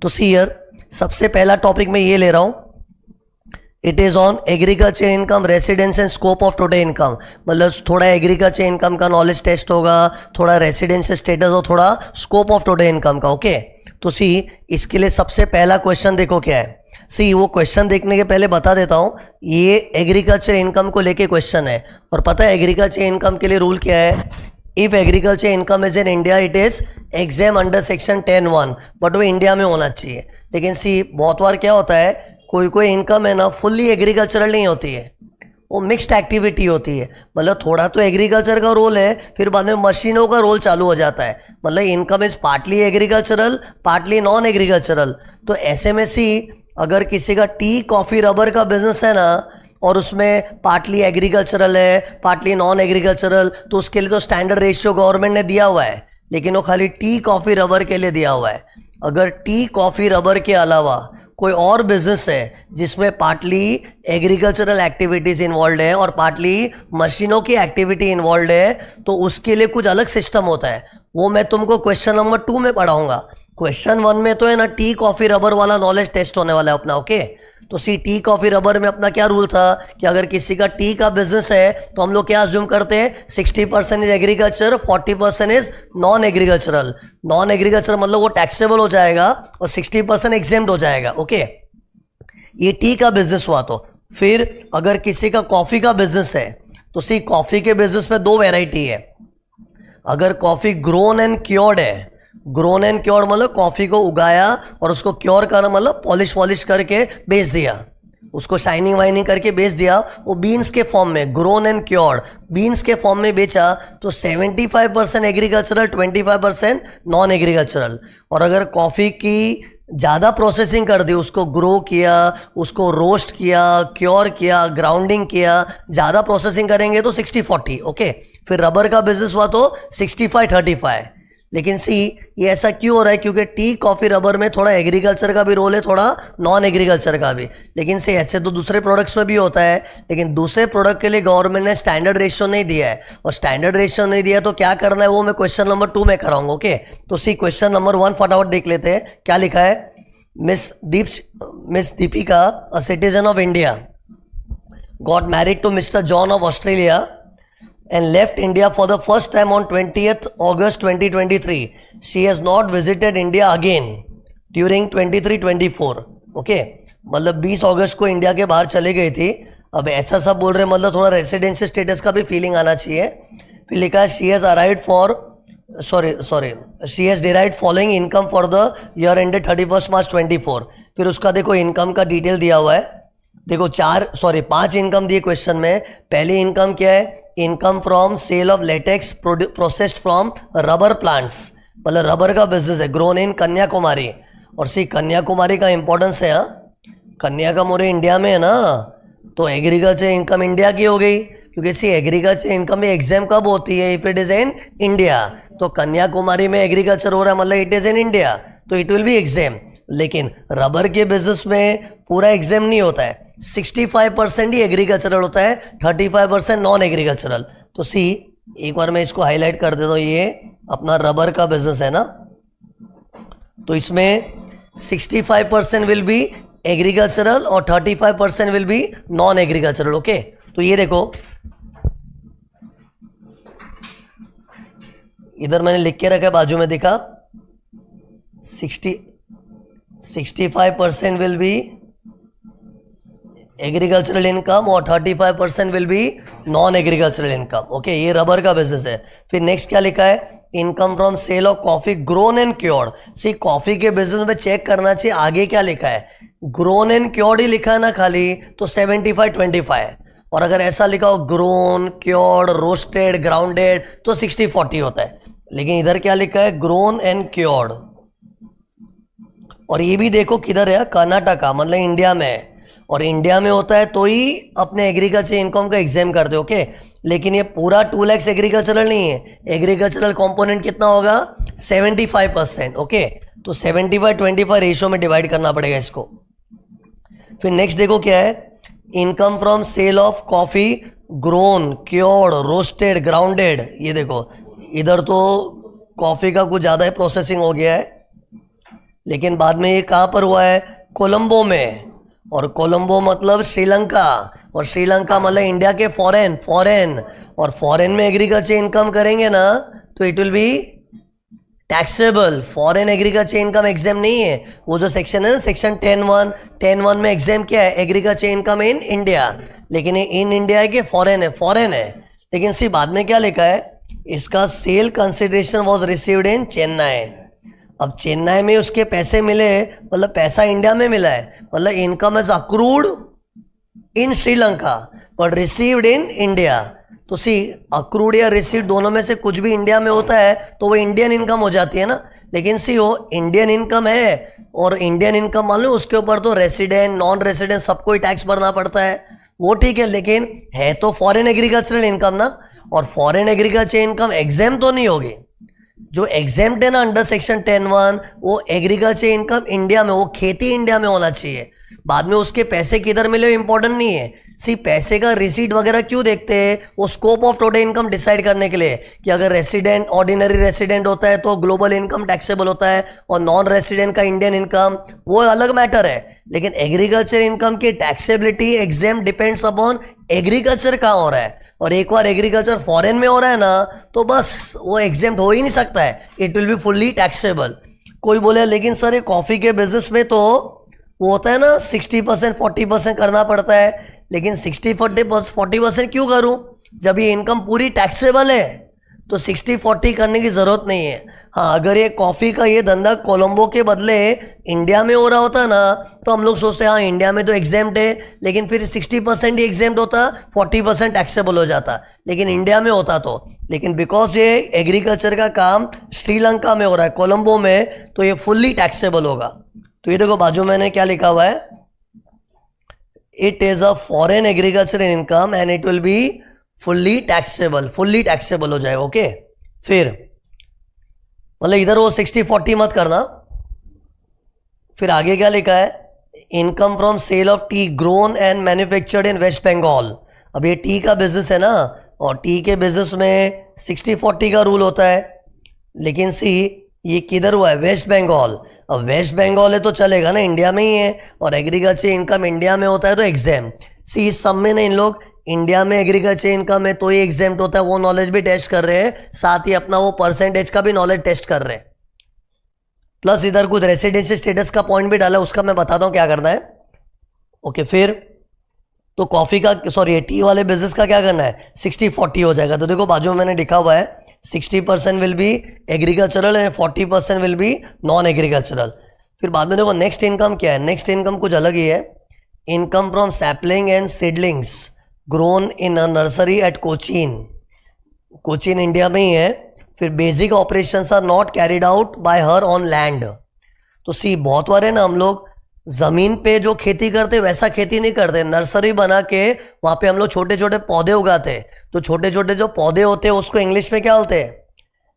तो see here, सबसे पहला टॉपिक मैं ये ले रहा हूं, it is on agriculture income, residence and scope of total income. मतलब थोड़ा एग्रीकल्चर इनकम का नॉलेज टेस्ट होगा, थोड़ा रेसिडेंशियल स्टेटस और थोड़ा स्कोप ऑफ टोटल इनकम का। ओके, तो सी इसके लिए सबसे पहला क्वेश्चन देखो क्या है। सी वो क्वेश्चन देखने के पहले बता देता हूं, ये एग्रीकल्चर इनकम को लेके क्वेश्चन है। और पता है एग्रीकल्चर इनकम के लिए रूल क्या है? If agriculture income is in India it is exam under section 10(1), but वो इंडिया में होना चाहिए। लेकिन सी बहुत बार क्या होता है, कोई कोई इनकम है ना फुल्ली एग्रीकल्चरल नहीं होती है, वो मिक्स्ड एक्टिविटी होती है। मतलब थोड़ा तो एग्रीकल्चर का रोल है, फिर बाद में मशीनों का रोल चालू हो जाता है। मतलब income is partly agricultural, partly non agricultural. तो ऐसे में सी अगर किसी का टी, कॉफ़ी, रबर का बिजनेस है ना और उसमें पार्टली एग्रीकल्चरल है, पार्टली नॉन एग्रीकल्चरल, तो उसके लिए तो स्टैंडर्ड रेशियो गवर्नमेंट ने दिया हुआ है, लेकिन वो खाली टी, कॉफ़ी, रबर के लिए दिया हुआ है। अगर टी, कॉफ़ी, रबर के अलावा कोई और बिजनेस है जिसमें पार्टली एग्रीकल्चरल एक्टिविटीज इन्वॉल्व है और पार्टली मशीनों की एक्टिविटी इन्वॉल्व है, तो उसके लिए कुछ अलग सिस्टम होता है। वो मैं तुमको क्वेश्चन नंबर 2 में पढ़ाऊंगा। क्वेश्चन 1 में तो है ना टी, कॉफी, रबर वाला नॉलेज टेस्ट होने वाला है अपना। ओके, तो सी टी, कॉफी, रबर में अपना क्या रूल था कि अगर किसी का टी का बिजनेस है तो हम लोग क्या अज्यूम करते हैं, 60% is agriculture, 40% is non agricultural. Non agriculture मतलब वो टैक्सेबल हो जाएगा और 60% एग्जेम्प्ट हो जाएगा। ओके, ये टी का बिजनेस हुआ। तो फिर अगर किसी का कॉफी का बिजनेस है तो सी कॉफी के बिजनेस में 2 वेराइटी है। अगर कॉफी ग्रोन एंड क्योर्ड है, ग्रोन एंड क्योर मतलब कॉफी को उगाया और उसको क्योर करना मतलब पॉलिश करके बेच दिया, उसको शाइनिंग वाइनिंग करके बेच दिया, वो बीन्स के फॉर्म में, ग्रोन एंड क्योर्ड बीन्स के फॉर्म में बेचा, तो 75% एग्रीकल्चरल, 25% नॉन एग्रीकल्चरल। और अगर कॉफ़ी की ज़्यादा प्रोसेसिंग कर दी, उसको ग्रो किया, उसको रोस्ट किया, क्योर किया, ग्राउंडिंग किया, ज़्यादा प्रोसेसिंग करेंगे तो 60-40। ओके, फिर रबर का बिजनेस हुआ तो 65-35। लेकिन सी ये ऐसा क्यों हो रहा है? क्योंकि टी, कॉफ़ी, रबर में थोड़ा एग्रीकल्चर का भी रोल है, थोड़ा नॉन एग्रीकल्चर का भी। लेकिन से ऐसे तो दूसरे प्रोडक्ट्स में भी होता है, लेकिन दूसरे प्रोडक्ट के लिए गवर्नमेंट ने स्टैंडर्ड रेशियो नहीं दिया है। और स्टैंडर्ड रेशियो नहीं दिया तो क्या करना है वो मैं क्वेश्चन नंबर 2 में कराऊंगा। ओके, तो सी क्वेश्चन नंबर 1 फटाफट देख लेते हैं क्या लिखा है। Miss Deepika, a citizen of India, got married to Mister John of Australia and left India for the first time on 20th August 2023. She has not visited India again during 23-24. Okay, मतलब 20 अगस्त को India के बाहर चले गई थी। अब ऐसा सब बोल रहे हैं, मतलब थोड़ा रेसिडेंशियल स्टेटस का भी फीलिंग आना चाहिए। फिर लिखा है she has arrived for she has derived following income for the year ended 31 मार्च 24। फिर उसका देखो इनकम का डिटेल दिया हुआ है। देखो 5 इनकम दिए क्वेश्चन में। पहली इनकम क्या है? Income from sale of latex processed from rubber plants, मतलब रबर का बिजनेस है, ग्रोन इन कन्याकुमारी। और सी कन्याकुमारी का इंपॉर्टेंस है, कन्याकुमारी इंडिया में है ना, तो एग्रीकल्चर इनकम इंडिया की हो गई। क्योंकि सी एग्रीकल्चर इनकम में एग्जाम कब होती है? If it is in India. तो कन्याकुमारी में एग्रीकल्चर हो रहा है, मतलब इट इज इन इंडिया, तो इट विल बी एग्जाम। लेकिन रबर के बिजनेस में पूरा एग्जाम नहीं होता है, 65% ही एग्रीकल्चरल होता है, 35% नॉन एग्रीकल्चरल। तो सी एक बार मैं इसको हाईलाइट कर देता हूँ, ये अपना रबर का बिजनेस है ना, तो इसमें 65% विल बी एग्रीकल्चरल और 35% will be non agricultural. Okay, तो ये देखो इधर मैंने लिख के रखा है, बाजू में दिखा 65% विल बी एग्रीकल्चरल इनकम और 35% will be non agricultural income. Okay, ये रबर का बिजनेस है। फिर नेक्स्ट क्या लिखा है? Income from sale of coffee grown and cured. See coffee के बिजनेस में चेक करना चाहिए आगे क्या लिखा है, ग्रोन एंड क्योर्ड ही लिखा है ना खाली, तो 75-25। और अगर ऐसा लिखा हो ग्रोन, क्योर्ड, रोस्टेड, ग्राउंडेड, तो 60-40 होता है। लेकिन इधर क्या लिखा है? Grown and cured. और ये भी देखो किधर है, कर्नाटका, मतलब इंडिया में है। और इंडिया में होता है तो ही अपने एग्रीकल्चर इनकम का एग्जाम कर दो। ओके, लेकिन ये पूरा 2 लाख एग्रीकल्चरल नहीं है, एग्रीकल्चरल कंपोनेंट कितना होगा? 75%। ओके, तो 75-25 रेशियो में डिवाइड करना पड़ेगा इसको। फिर नेक्स्ट देखो क्या है, income from sale of coffee grown, cured, roasted, grounded. ये देखो इधर तो कॉफी का कुछ ज़्यादा ही प्रोसेसिंग हो गया है, लेकिन बाद में ये कहाँ पर हुआ है? कोलंबो में। और कोलंबो मतलब श्रीलंका, और श्रीलंका मतलब इंडिया के फॉरेन और फॉरेन में एग्रीकल्चर इनकम करेंगे ना तो it will be taxable. Foreign agriculture income exam नहीं है, वो जो सेक्शन है ना सेक्शन 10(1) में एग्जाम क्या है? Agriculture income in India. लेकिन ये इन इंडिया है कि फॉरेन है। लेकिन सिर्फ बाद में क्या लिखा है? इसका sale consideration was received in Chennai. अब चेन्नई में उसके पैसे मिले, मतलब पैसा इंडिया में मिला है, मतलब income is accrued in Sri Lanka but received in India. तो सी अक्रूड या रिसीव्ड दोनों में से कुछ भी इंडिया में होता है तो वो इंडियन इनकम हो जाती है ना। लेकिन सी वो इंडियन इनकम है, और इंडियन इनकम मान लो उसके ऊपर तो रेसिडेंट नॉन रेसिडेंट सबको ही टैक्स भरना पड़ता है, वो ठीक है। लेकिन है तो फॉरेन एग्रीकल्चरल इनकम ना, और फॉरेन एग्रीकल्चर इनकम एग्जाम तो नहीं होगी। जो एग्जाम्प्ट है ना अंडर सेक्शन 10(1) वो एग्रीकल्चर इनकम इंडिया में, वो खेती इंडिया में होना चाहिए। बाद में उसके पैसे किधर मिले इंपॉर्टेंट नहीं है। सिर्फ पैसे का रिसीट वगैरह क्यों देखते हैं? वो scope of total income decide करने के लिए कि अगर रेसिडेंट ऑर्डिनरी रेसिडेंट होता है तो ग्लोबल इनकम टैक्सेबल होता है, और नॉन रेसिडेंट का इंडियन इनकम वो अलग मैटर है। लेकिन एग्रीकल्चर इनकम की taxability exam depends upon agriculture कहाँ हो रहा है, और एक बार एग्रीकल्चर फॉरेन में हो रहा है ना तो बस वो एग्जाम्प्ट हो ही नहीं सकता है, it will be fully taxable. कोई बोले लेकिन सर ये कॉफ़ी के बिजनेस में तो वो होता है ना 60% 40% करना पड़ता है। लेकिन 60-40% क्यों करूं जब ये इनकम पूरी टैक्सेबल है? तो 60-40 करने की ज़रूरत नहीं है। हाँ, अगर ये कॉफ़ी का ये धंधा कोलंबो के बदले इंडिया में हो रहा होता ना तो हम लोग सोचते हैं हाँ इंडिया में तो एग्जाम्प्ट है, लेकिन फिर 60% ही एग्जाम्प्ट होता, 40% टैक्सेबल हो जाता। लेकिन इंडिया में होता तो, लेकिन बिकॉज ये एग्रीकल्चर का काम श्रीलंका में हो रहा है कोलंबो में, तो ये फुल्ली टैक्सेबल होगा। तो ये देखो बाजू मैंने क्या लिखा हुआ है, it is a foreign agriculture income and it will be fully taxable हो जाएगा। ओके, फिर मतलब इधर वो 60-40 मत करना। फिर आगे क्या लिखा है? Income from sale of tea grown and manufactured in West Bengal. अब ये टी का बिजनेस है ना, और टी के बिजनेस में 60-40 का रूल होता है। लेकिन सी ये किधर हुआ है? वेस्ट बंगाल। अब वेस्ट बंगाल है तो चलेगा ना, इंडिया में ही है, और एग्रीकल्चर इनकम इंडिया में होता है तो एग्जाम। सी इस सब में ना इन लोग इंडिया में एग्रीकल्चर इनकम है तो ये एग्जाम्प्ट होता है, वो नॉलेज भी टेस्ट कर रहे हैं, साथ ही अपना वो परसेंटेज का भी नॉलेज टेस्ट कर रहे हैं। प्लस इधर कुछ रेसिडेंशियल स्टेटस का पॉइंट भी डाला, उसका मैं बताता हूँ क्या करना है। ओके, फिर तो कॉफ़ी का सॉरी टी वाले बिजनेस का क्या करना है? 60-40 हो जाएगा। तो देखो बाजू में मैंने लिखा हुआ है 60% will be agricultural and 40% will be non agricultural. फिर बाद में देखो नेक्स्ट इनकम क्या है? नेक्स्ट इनकम कुछ अलग ही है। Income from sapling and seedlings grown in a nursery at Cochin India में ही है। फिर basic operations are not carried out by her on land. तो सी बहुत बार है ना हम लोग ज़मीन पे जो खेती करते वैसा खेती नहीं करते, नर्सरी बना के वहाँ पे हम लोग छोटे छोटे पौधे उगाते हैं। तो छोटे छोटे जो पौधे होते हैं उसको इंग्लिश में क्या बोलते हैं?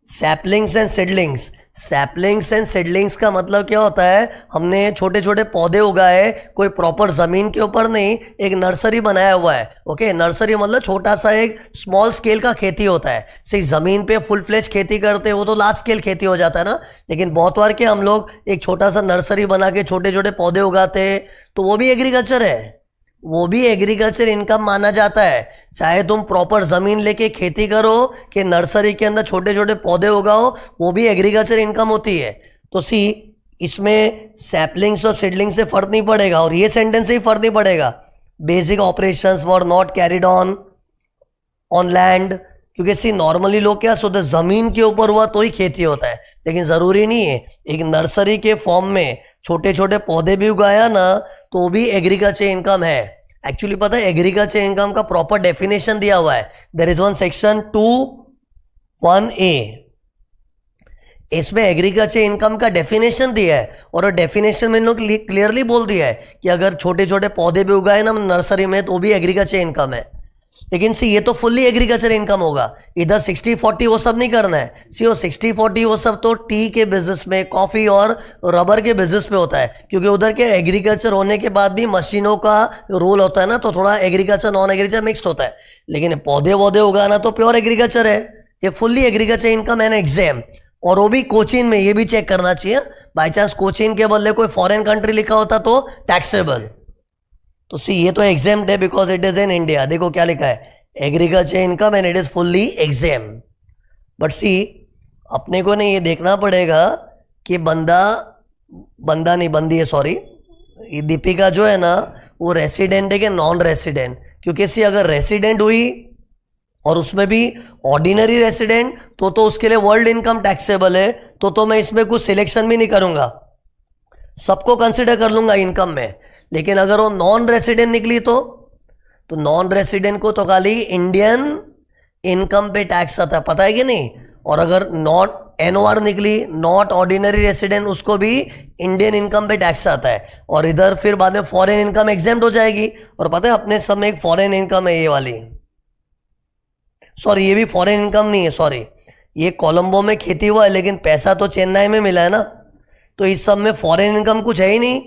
Saplings and seedlings. Saplings and seedlings का मतलब क्या होता है? हमने छोटे छोटे पौधे उगाए, कोई प्रॉपर ज़मीन के ऊपर नहीं, एक नर्सरी बनाया हुआ है। ओके, नर्सरी मतलब छोटा सा एक स्मॉल स्केल का खेती होता है। सिर्फ ज़मीन पे फुल फ्लेज खेती करते हैं वो तो लार्ज स्केल खेती हो जाता है ना। लेकिन बहुत बार के हम लोग एक छोटा सा नर्सरी बना के छोटे छोटे पौधे उगाते हैं, तो वो भी एग्रीकल्चर है, वो भी एग्रीकल्चर इनकम माना जाता है। चाहे तुम प्रॉपर ज़मीन लेके खेती करो कि नर्सरी के अंदर छोटे छोटे पौधे उगाओ, वो भी एग्रीकल्चर इनकम होती है। तो सी इसमें सैपलिंग्स और सीडलिंग्स से फर्क नहीं पड़ेगा, और ये सेंटेंस से ही फर्क नहीं पड़ेगा। Basic operations were not carried on land, क्योंकि सी नॉर्मली लोग क्या सोचते ज़मीन के ऊपर हुआ तो ही खेती होता है, लेकिन ज़रूरी नहीं है। एक नर्सरी के फॉर्म में छोटे छोटे पौधे भी उगाया ना तो भी एग्रीकल्चर इनकम है। एक्चुअली पता है एग्रीकल्चर इनकम का प्रॉपर डेफिनेशन दिया हुआ है, there is one section 2(1)(a), इसमें एग्रीकल्चर इनकम का डेफिनेशन दिया है, और डेफिनेशन में लोग क्लियरली बोल दिया है कि अगर छोटे छोटे पौधे भी उगाए ना नर्सरी में तो भी एग्रीकल्चर इनकम है। लेकिन सी ये तो फुल्ली एग्रीकल्चर इनकम होगा, इधर 60-40 वो सब नहीं करना है। सी वो 60-40 वो सब तो टी के बिजनेस में, कॉफ़ी और रबर के बिजनेस में होता है, क्योंकि उधर के एग्रीकल्चर होने के बाद भी मशीनों का रोल होता है ना, तो थोड़ा एग्रीकल्चर नॉन एग्रीकल्चर मिक्सड होता है। लेकिन पौधे वौधे उगाना तो प्योर एग्रीकल्चर है, ये fully agriculture income and exam. और वो भी कोचीन में, ये भी चेक करना चाहिए, बाई चांस कोचीन के बदले कोई फॉरेन कंट्री लिखा होता तो टैक्सेबल। तो सी ये तो एग्जेम्प्ट है because it is in India. देखो क्या लिखा है, agriculture income and it is fully exempt. But see अपने को नहीं ये देखना पड़ेगा कि बंदा नहीं, बंदी है, सॉरी, दीपिका जो है ना वो रेसिडेंट है कि नॉन रेसिडेंट, क्योंकि सी अगर रेसिडेंट हुई और उसमें भी ऑर्डिनरी रेसिडेंट तो उसके लिए वर्ल्ड इनकम टैक्सेबल है, तो मैं इसमें कुछ सिलेक्शन भी नहीं करूंगा, सबको कंसिडर कर लूंगा इनकम में। लेकिन अगर वो नॉन रेसिडेंट निकली तो नॉन रेसिडेंट को तो खाली इंडियन इनकम पे टैक्स आता है, पता है कि नहीं। और अगर नॉट NOR निकली, नॉट ऑर्डिनरी रेसिडेंट, उसको भी इंडियन इनकम पे टैक्स आता है। और इधर फिर बाद में फॉरेन इनकम एग्जेम्प्ट हो जाएगी। और पता है अपने सब में एक फॉरेन इनकम है, ये वाली, सॉरी ये भी फॉरेन इनकम नहीं है, सॉरी, ये कोलंबो में खेती हुआ है लेकिन पैसा तो चेन्नई में मिला है ना, तो इस सब में फॉरेन इनकम कुछ है ही नहीं।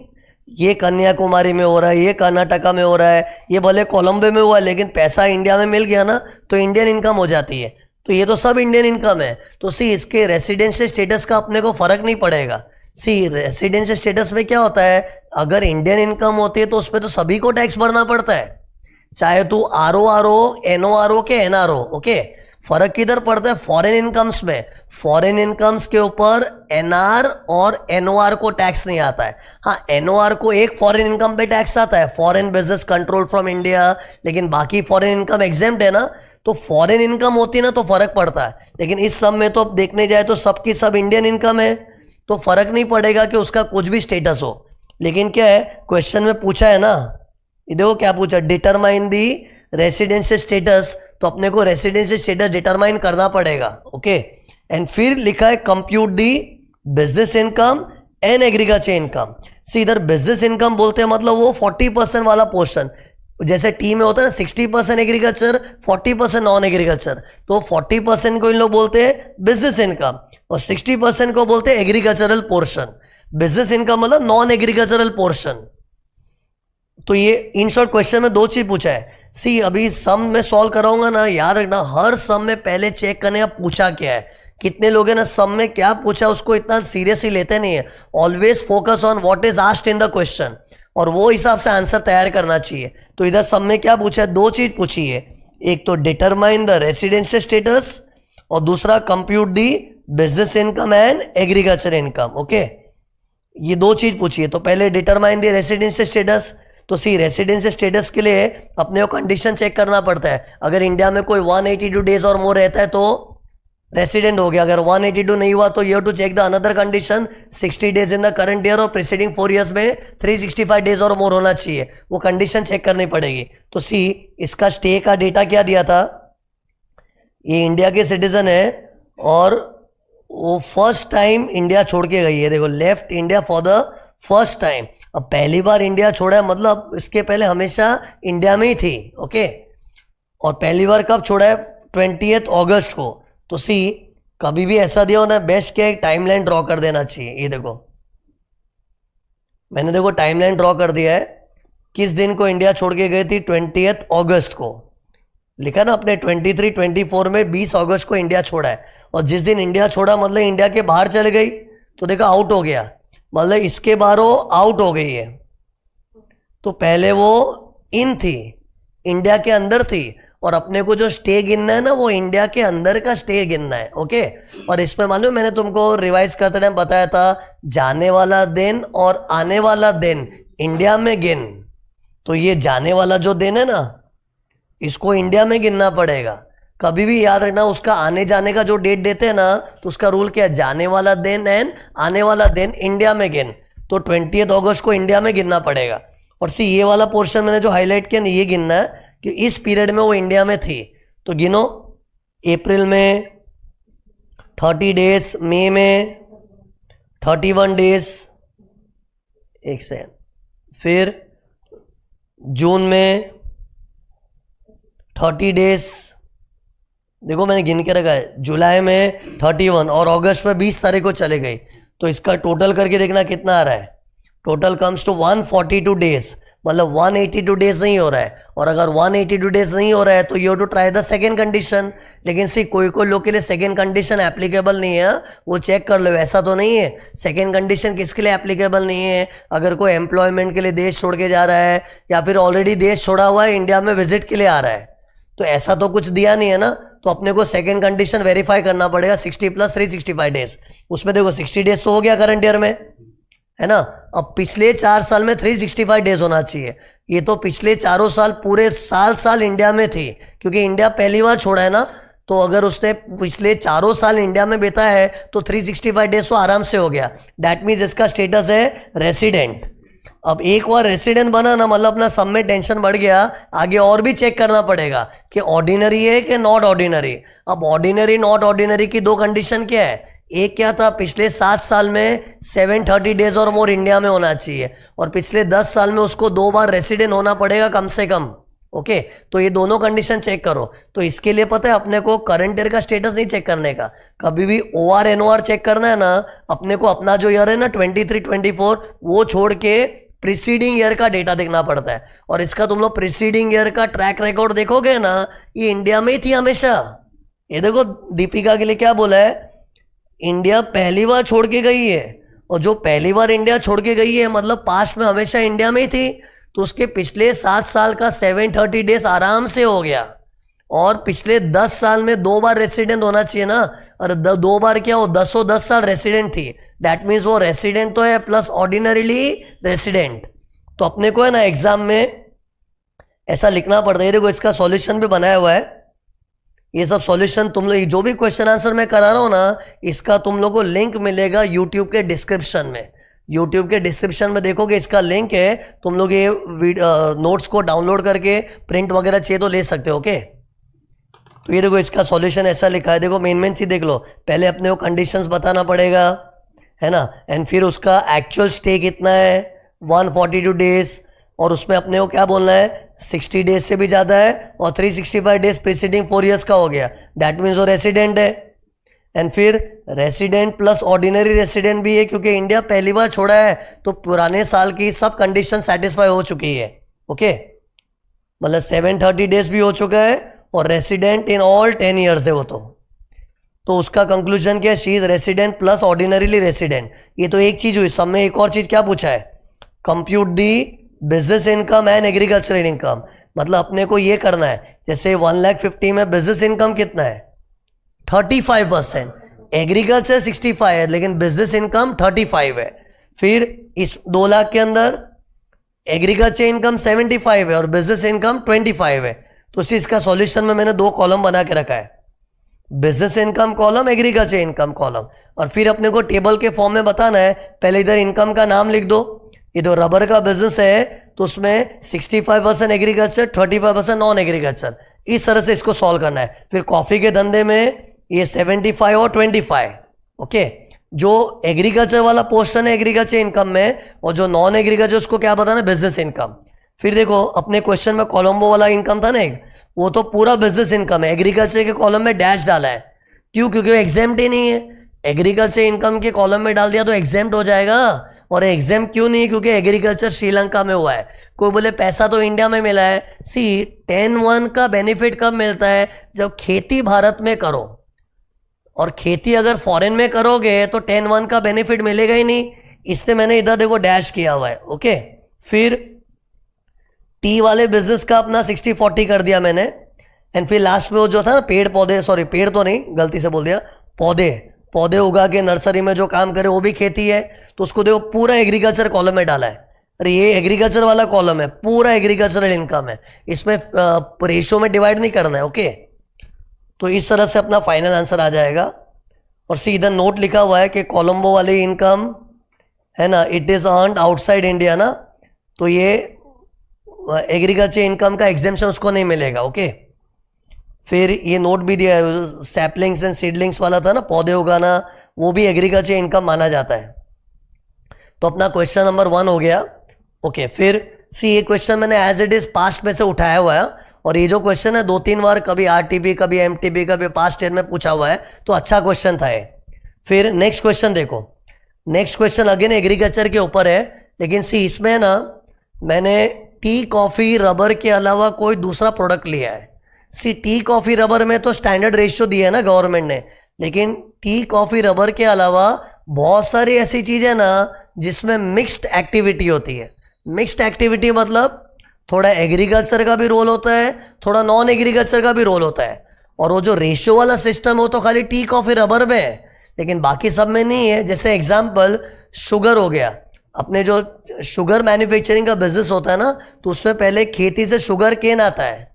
ये कन्याकुमारी में हो रहा है, ये कर्नाटका में हो रहा है, ये भले कोलंबो में हुआ है लेकिन पैसा इंडिया में मिल गया ना, तो इंडियन इनकम हो जाती है। तो ये तो सब इंडियन इनकम है। तो सी इसके रेसिडेंशियल स्टेटस का अपने को फर्क नहीं पड़ेगा। सी रेसिडेंशियल स्टेटस में क्या होता है, अगर इंडियन इनकम होती है तो उस पर तो सभी को टैक्स भरना पड़ता है, चाहे तू ROR हो, NOR हो के NR हो। ओके, फर्क किधर पड़ता है, फॉरेन इनकम्स में। फॉरेन इनकम्स के ऊपर NR और NOR को टैक्स नहीं आता है। हाँ, NOR को एक फॉरेन इनकम पे टैक्स आता है, foreign business control from India, लेकिन बाकी फॉरेन इनकम एग्जेम्प्ट है ना। तो फॉरेन इनकम होती है ना तो फर्क पड़ता है, लेकिन इस सब में तो अब देखने जाए तो सबकी सब इंडियन इनकम है, तो फर्क नहीं पड़ेगा कि उसका कुछ भी स्टेटस हो। लेकिन क्या है, क्वेश्चन में पूछा है ना, ये देखो क्या पूछा, डिटरमाइन दी रेसिडेंशियल स्टेटस, तो अपने को रेसिडेंशियल स्टेटस डिटरमाइन करना पड़ेगा। ओके, एंड फिर लिखा है compute the business income and agriculture income. See इधर बिजनेस इनकम बोलते हैं मतलब वो 40% वाला पोर्शन, जैसे टी में होता है ना 60% एग्रीकल्चर 40% नॉन एग्रीकल्चर, तो 40% को इन लोग बोलते हैं बिजनेस इनकम और 60% को बोलते हैं एग्रीकल्चरल पोर्शन। बिजनेस इनकम मतलब नॉन एग्रीकल्चरल पोर्शन। तो ये इन शॉर्ट क्वेश्चन में दो चीज पूछा है। सी अभी सम में सॉल्व कराऊंगा ना, याद रखना हर सम में पहले चेक करने का पूछा क्या है। कितने लोग हैं ना सम में क्या पूछा उसको इतना सीरियसली लेते नहीं है। Always focus on what is asked in the question और वो हिसाब से आंसर तैयार करना चाहिए। तो इधर सम में क्या पूछा है, दो चीज पूछी है, एक तो डिटरमाइन द रेसिडेंशियल स्टेटस और दूसरा compute the business income and agriculture income. Okay, ये दो चीज पूछी है। तो पहले डिटरमाइन दी रेसिडेंशियल स्टेटस, तो सी रेसिडेंशियल स्टेटस के लिए अपने को कंडीशन चेक करना पड़ता है। अगर इंडिया में कोई 182 डेज और मोर रहता है तो रेसिडेंट हो गया, अगर 182 नहीं हुआ तो you have to check the another condition 60 days in the current year और प्रीसीडिंग 4 ईयर्स में 365 डेज और मोर होना चाहिए, वो कंडीशन चेक करनी पड़ेगी। तो सी इसका स्टे का डेटा क्या दिया था, ये इंडिया के सिटीजन है और वो फर्स्ट टाइम इंडिया छोड़ के गई है। देखो left India for the first time, अब पहली बार इंडिया छोड़ा है मतलब इसके पहले हमेशा इंडिया में ही थी। ओके, और पहली बार कब छोड़ा है, 20 अगस्त को। तो सी कभी भी ऐसा दिया हो ना, बेस्ट क्या एक टाइमलाइन ड्रॉ कर देना चाहिए। ये देखो मैंने देखो टाइमलाइन ड्रॉ कर दिया है, किस दिन को इंडिया छोड़ के गई थी, 20 अगस्त को लिखा ना अपने 23-24 में 20 अगस्त को इंडिया छोड़ा है। और जिस दिन इंडिया छोड़ा मतलब इंडिया के बाहर चले गई, तो देखा आउट हो गया, मतलब इसके बाहर वो आउट हो गई है। तो पहले वो इन थी, इंडिया के अंदर थी, और अपने को जो स्टे गिनना है ना वो इंडिया के अंदर का स्टे गिनना है। ओके, और इसमें मालूम मैंने तुमको रिवाइज करते टाइम बताया था, जाने वाला दिन और आने वाला दिन इंडिया में गिन। तो ये जाने वाला जो दिन है ना इसको इंडिया में गिनना पड़ेगा। कभी भी याद रखना उसका आने जाने का जो डेट देते हैं ना, तो उसका रूल क्या है, जाने वाला दिन एंड आने वाला दिन इंडिया में गिन। तो 20 अगस्त को इंडिया में गिनना पड़ेगा। और सी ये वाला पोर्शन मैंने जो हाईलाइट किया ना, ये गिनना है कि इस पीरियड में वो इंडिया में थी। तो गिनो, अप्रैल में 30 डेज, मई में 31 डेज, एक सेकेंड, फिर जून में 30 डेज, देखो मैंने गिन के रखा है, जुलाई में 31 और अगस्त में 20 तारीख को चले गए। तो इसका टोटल करके देखना कितना आ रहा है, टोटल कम्स टू 142 डेज। मतलब 182 डेज नहीं हो रहा है, और अगर 182 डेज नहीं हो रहा है तो you have to try the second condition. लेकिन सी कोई कोई लोग के लिए सेकेंड कंडीशन एप्लीकेबल नहीं है, वो चेक कर लो, ऐसा तो नहीं है। सेकेंड कंडीशन किसके लिए एप्लीकेबल नहीं है? अगर कोई एम्प्लॉयमेंट के लिए देश छोड़ के जा रहा है, या फिर ऑलरेडी देश छोड़ा हुआ है, इंडिया में विजिट के लिए आ रहा है, तो ऐसा तो कुछ दिया नहीं है ना, तो अपने को सेकेंड कंडीशन वेरीफाई करना पड़ेगा 60 + 365 डेज। उसमें देखो 60 डेज तो हो गया करंट ईयर में, है ना। अब पिछले 4 साल में 365 डेज होना चाहिए। ये तो पिछले चारों साल पूरे साल इंडिया में थी, क्योंकि इंडिया पहली बार छोड़ा है ना, तो अगर उसने पिछले चारों साल इंडिया में बिता है तो 365 डेज तो आराम से हो गया। दैट मीन्स इसका स्टेटस है रेसिडेंट। अब एक बार रेसिडेंट बना ना, मतलब अपना सब में टेंशन बढ़ गया, आगे और भी चेक करना पड़ेगा कि ऑर्डिनरी है कि नॉट ऑर्डिनरी। अब ऑर्डिनरी नॉट ऑर्डिनरी की दो कंडीशन क्या है? एक क्या था, पिछले 7 साल में 730 डेज और मोर इंडिया में होना चाहिए, और पिछले 10 साल में उसको 2 बार रेसिडेंट होना पड़ेगा कम से कम। ओके, तो ये दोनों कंडीशन चेक करो। तो इसके लिए पता है अपने को करंट ईयर का स्टेटस नहीं चेक करने का, कभी भी OR NOR चेक करना है ना, अपने को अपना जो ईयर है ना 23-24 वो छोड़ के प्रीसीडिंग ईयर का डेटा देखना पड़ता है। और इसका तुम लोग प्रीसीडिंग ईयर का ट्रैक रिकॉर्ड देखोगे ना, ये इंडिया में ही थी हमेशा। ये देखो दीपिका के लिए क्या बोला है, इंडिया पहली बार छोड़ के गई है, और जो पहली बार इंडिया छोड़ के गई है मतलब पास्ट में हमेशा इंडिया में ही थी, तो उसके पिछले 7 साल का 730 डेज आराम से हो गया। और पिछले 10 साल में 2 बार रेसिडेंट होना चाहिए ना, और 2 बार क्या हो, 10 साल रेसिडेंट थी। दैट मीन्स वो रेसिडेंट तो है प्लस ऑर्डिनरीली रेसिडेंट। तो अपने को है ना एग्जाम में ऐसा लिखना पड़ता है। देखो इसका सॉल्यूशन भी बनाया हुआ है, ये सब सॉल्यूशन तुम लोग जो भी क्वेश्चन आंसर मैं करा रहा हूँ ना, इसका तुम लोगों को लिंक मिलेगा यूट्यूब के डिस्क्रिप्शन में। यूट्यूब के डिस्क्रिप्शन में देखोगे इसका लिंक है, तुम लोग ये नोट्स को डाउनलोड करके प्रिंट वगैरह चाहिए तो ले सकते हो। ओके, तो ये देखो इसका सॉल्यूशन ऐसा लिखा है। देखो मेन चीज देख लो, पहले अपने को कंडीशंस बताना पड़ेगा, है ना, एंड फिर उसका एक्चुअल स्टे कितना है 142 डेज, और उसमें अपने को क्या बोलना है 60 डेज से भी ज़्यादा है, और 365 डेज प्रीसीडिंग 4 ईयर्स का हो गया। दैट मीन्स वो रेसिडेंट है। एंड फिर रेसिडेंट प्लस ऑर्डिनरी रेसिडेंट भी है, क्योंकि इंडिया पहली बार छोड़ा है तो पुराने साल की सब कंडीशन सेटिस्फाई हो चुकी है। ओके, मतलब 730 डेज भी हो चुका है, और रेसिडेंट इन ऑल 10 ईयर्स है वो। तो उसका कंक्लूजन क्या है, she is resident plus ordinarily resident. ये तो एक चीज हुई। सब में एक और चीज क्या पूछा है, compute the business income and agricultural income. मतलब अपने को ये करना है, जैसे 1,50,000 में बिजनेस इनकम कितना है 35%, एग्रीकल्चर 65 है, लेकिन बिजनेस इनकम 35 है। फिर इस 2 लाख के अंदर एग्रीकल्चर इनकम 75 है और बिजनेस इनकम 25 है। तो इसका सॉल्यूशन में मैंने 2 कॉलम बना के रखा है, business income column, agriculture income column. और फिर अपने को टेबल के फॉर्म में बताना है, पहले इधर इनकम का नाम लिख दो। ये तो रबर का बिजनेस है तो उसमें 65% एग्रीकल्चर, 35% नॉन एग्रीकल्चर, इस तरह से इसको सॉल्व करना है। फिर कॉफी के धंधे में ये 75 और 25। ओके, जो एग्रीकल्चर वाला पोर्शन है एग्रीकल्चर इनकम में, और जो नॉन एग्रीकल्चर उसको क्या बताना है, बिजनेस इनकम। फिर देखो अपने क्वेश्चन में कोलंबो वाला इनकम था ना एक, वो तो पूरा बिजनेस इनकम है, एग्रीकल्चर के कॉलम में डैश डाला है। क्यों? क्योंकि वो एग्जेम्प्ट ही नहीं है। एग्रीकल्चर इनकम के कॉलम में डाल दिया तो एग्जेम्प्ट हो जाएगा। और एग्जाम क्यों नहीं? क्योंकि एग्रीकल्चर श्रीलंका में हुआ है। कोई बोले पैसा तो इंडिया में मिला है। सी 10(1) का बेनिफिट कब मिलता है? जब खेती भारत में करो, और खेती अगर फॉरेन में करोगे तो 10(1) का बेनिफिट मिलेगा ही नहीं। इसलिए मैंने इधर देखो डैश किया हुआ है। ओके, फिर टी वाले बिजनेस का अपना 60-40 कर दिया मैंने। एंड फिर लास्ट में वो जो था ना पेड़ पौधे, सॉरी पेड़ तो नहीं, गलती से बोल दिया, पौधे उगा के नर्सरी में जो काम करे वो भी खेती है, तो उसको देखो पूरा एग्रीकल्चर कॉलम में डाला है। अरे ये एग्रीकल्चर वाला कॉलम है, पूरा एग्रीकल्चरल इनकम है, इसमें रेशो में डिवाइड नहीं करना है। ओके, तो इस तरह से अपना फाइनल आंसर आ जाएगा। और सीधा नोट लिखा हुआ है कि कोलंबो वाली इनकम है ना, it is earned outside India ना, तो ये एग्रीकल्चर इनकम का एग्जेम्पशन उसको नहीं मिलेगा। ओके, फिर ये नोट भी दिया है, सैपलिंग्स एंड सीडलिंग्स वाला था ना, पौधे उगाना, वो भी एग्रीकल्चर इनकम माना जाता है। तो अपना क्वेश्चन नंबर 1 हो गया। ओके, फिर सी ये क्वेश्चन मैंने एज इट इज पास्ट में से उठाया हुआ है, और ये जो क्वेश्चन है 2-3 बार कभी आरटीपी, कभी एमटीपी, कभी पास्ट ईयर में पूछा हुआ है, तो अच्छा क्वेश्चन था ये। फिर नेक्स्ट क्वेश्चन देखो, नेक्स्ट क्वेश्चन अगेन एग्रीकल्चर के ऊपर है, लेकिन सी इसमें ना मैंने टी कॉफी रबर के अलावा कोई दूसरा प्रोडक्ट लिया है। सी टी कॉफी रबर में तो स्टैंडर्ड रेशियो दिया है ना गवर्नमेंट ने, लेकिन टी कॉफी रबर के अलावा बहुत सारी ऐसी चीजें ना जिसमें मिक्स्ड एक्टिविटी होती है। मिक्स्ड एक्टिविटी मतलब थोड़ा एग्रीकल्चर का भी रोल होता है, थोड़ा नॉन एग्रीकल्चर का भी रोल होता है। और वो जो रेशियो वाला सिस्टम हो तो खाली टी कॉफी रबर में है, लेकिन बाकी सब में नहीं है। जैसे एग्जाम्पल शुगर हो गया, अपने जो शुगर मैन्युफैक्चरिंग का बिजनेस होता है ना, तो उसमें पहले खेती से शुगर केन आता है,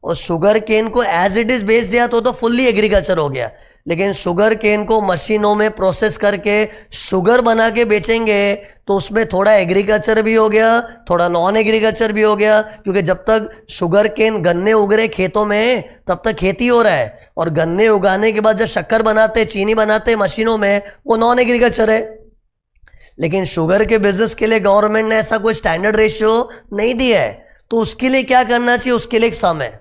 और शुगर केन को एज इट इज बेच दिया तो फुल्ली एग्रीकल्चर हो गया। लेकिन शुगर केन को मशीनों में प्रोसेस करके शुगर बना के बेचेंगे तो उसमें थोड़ा एग्रीकल्चर भी हो गया, थोड़ा नॉन एग्रीकल्चर भी हो गया, क्योंकि जब तक शुगर केन गन्ने उग रहे खेतों में तब तक खेती हो रहा है, और गन्ने उगाने के बाद जब शक्कर बनाते, चीनी बनाते मशीनों में, वो नॉन एग्रीकल्चर है। लेकिन शुगर के बिजनेस के लिए गवर्नमेंट ने ऐसा कोई स्टैंडर्ड रेशियो नहीं दिया है, तो उसके लिए क्या करना चाहिए, उसके लिए एक सम है।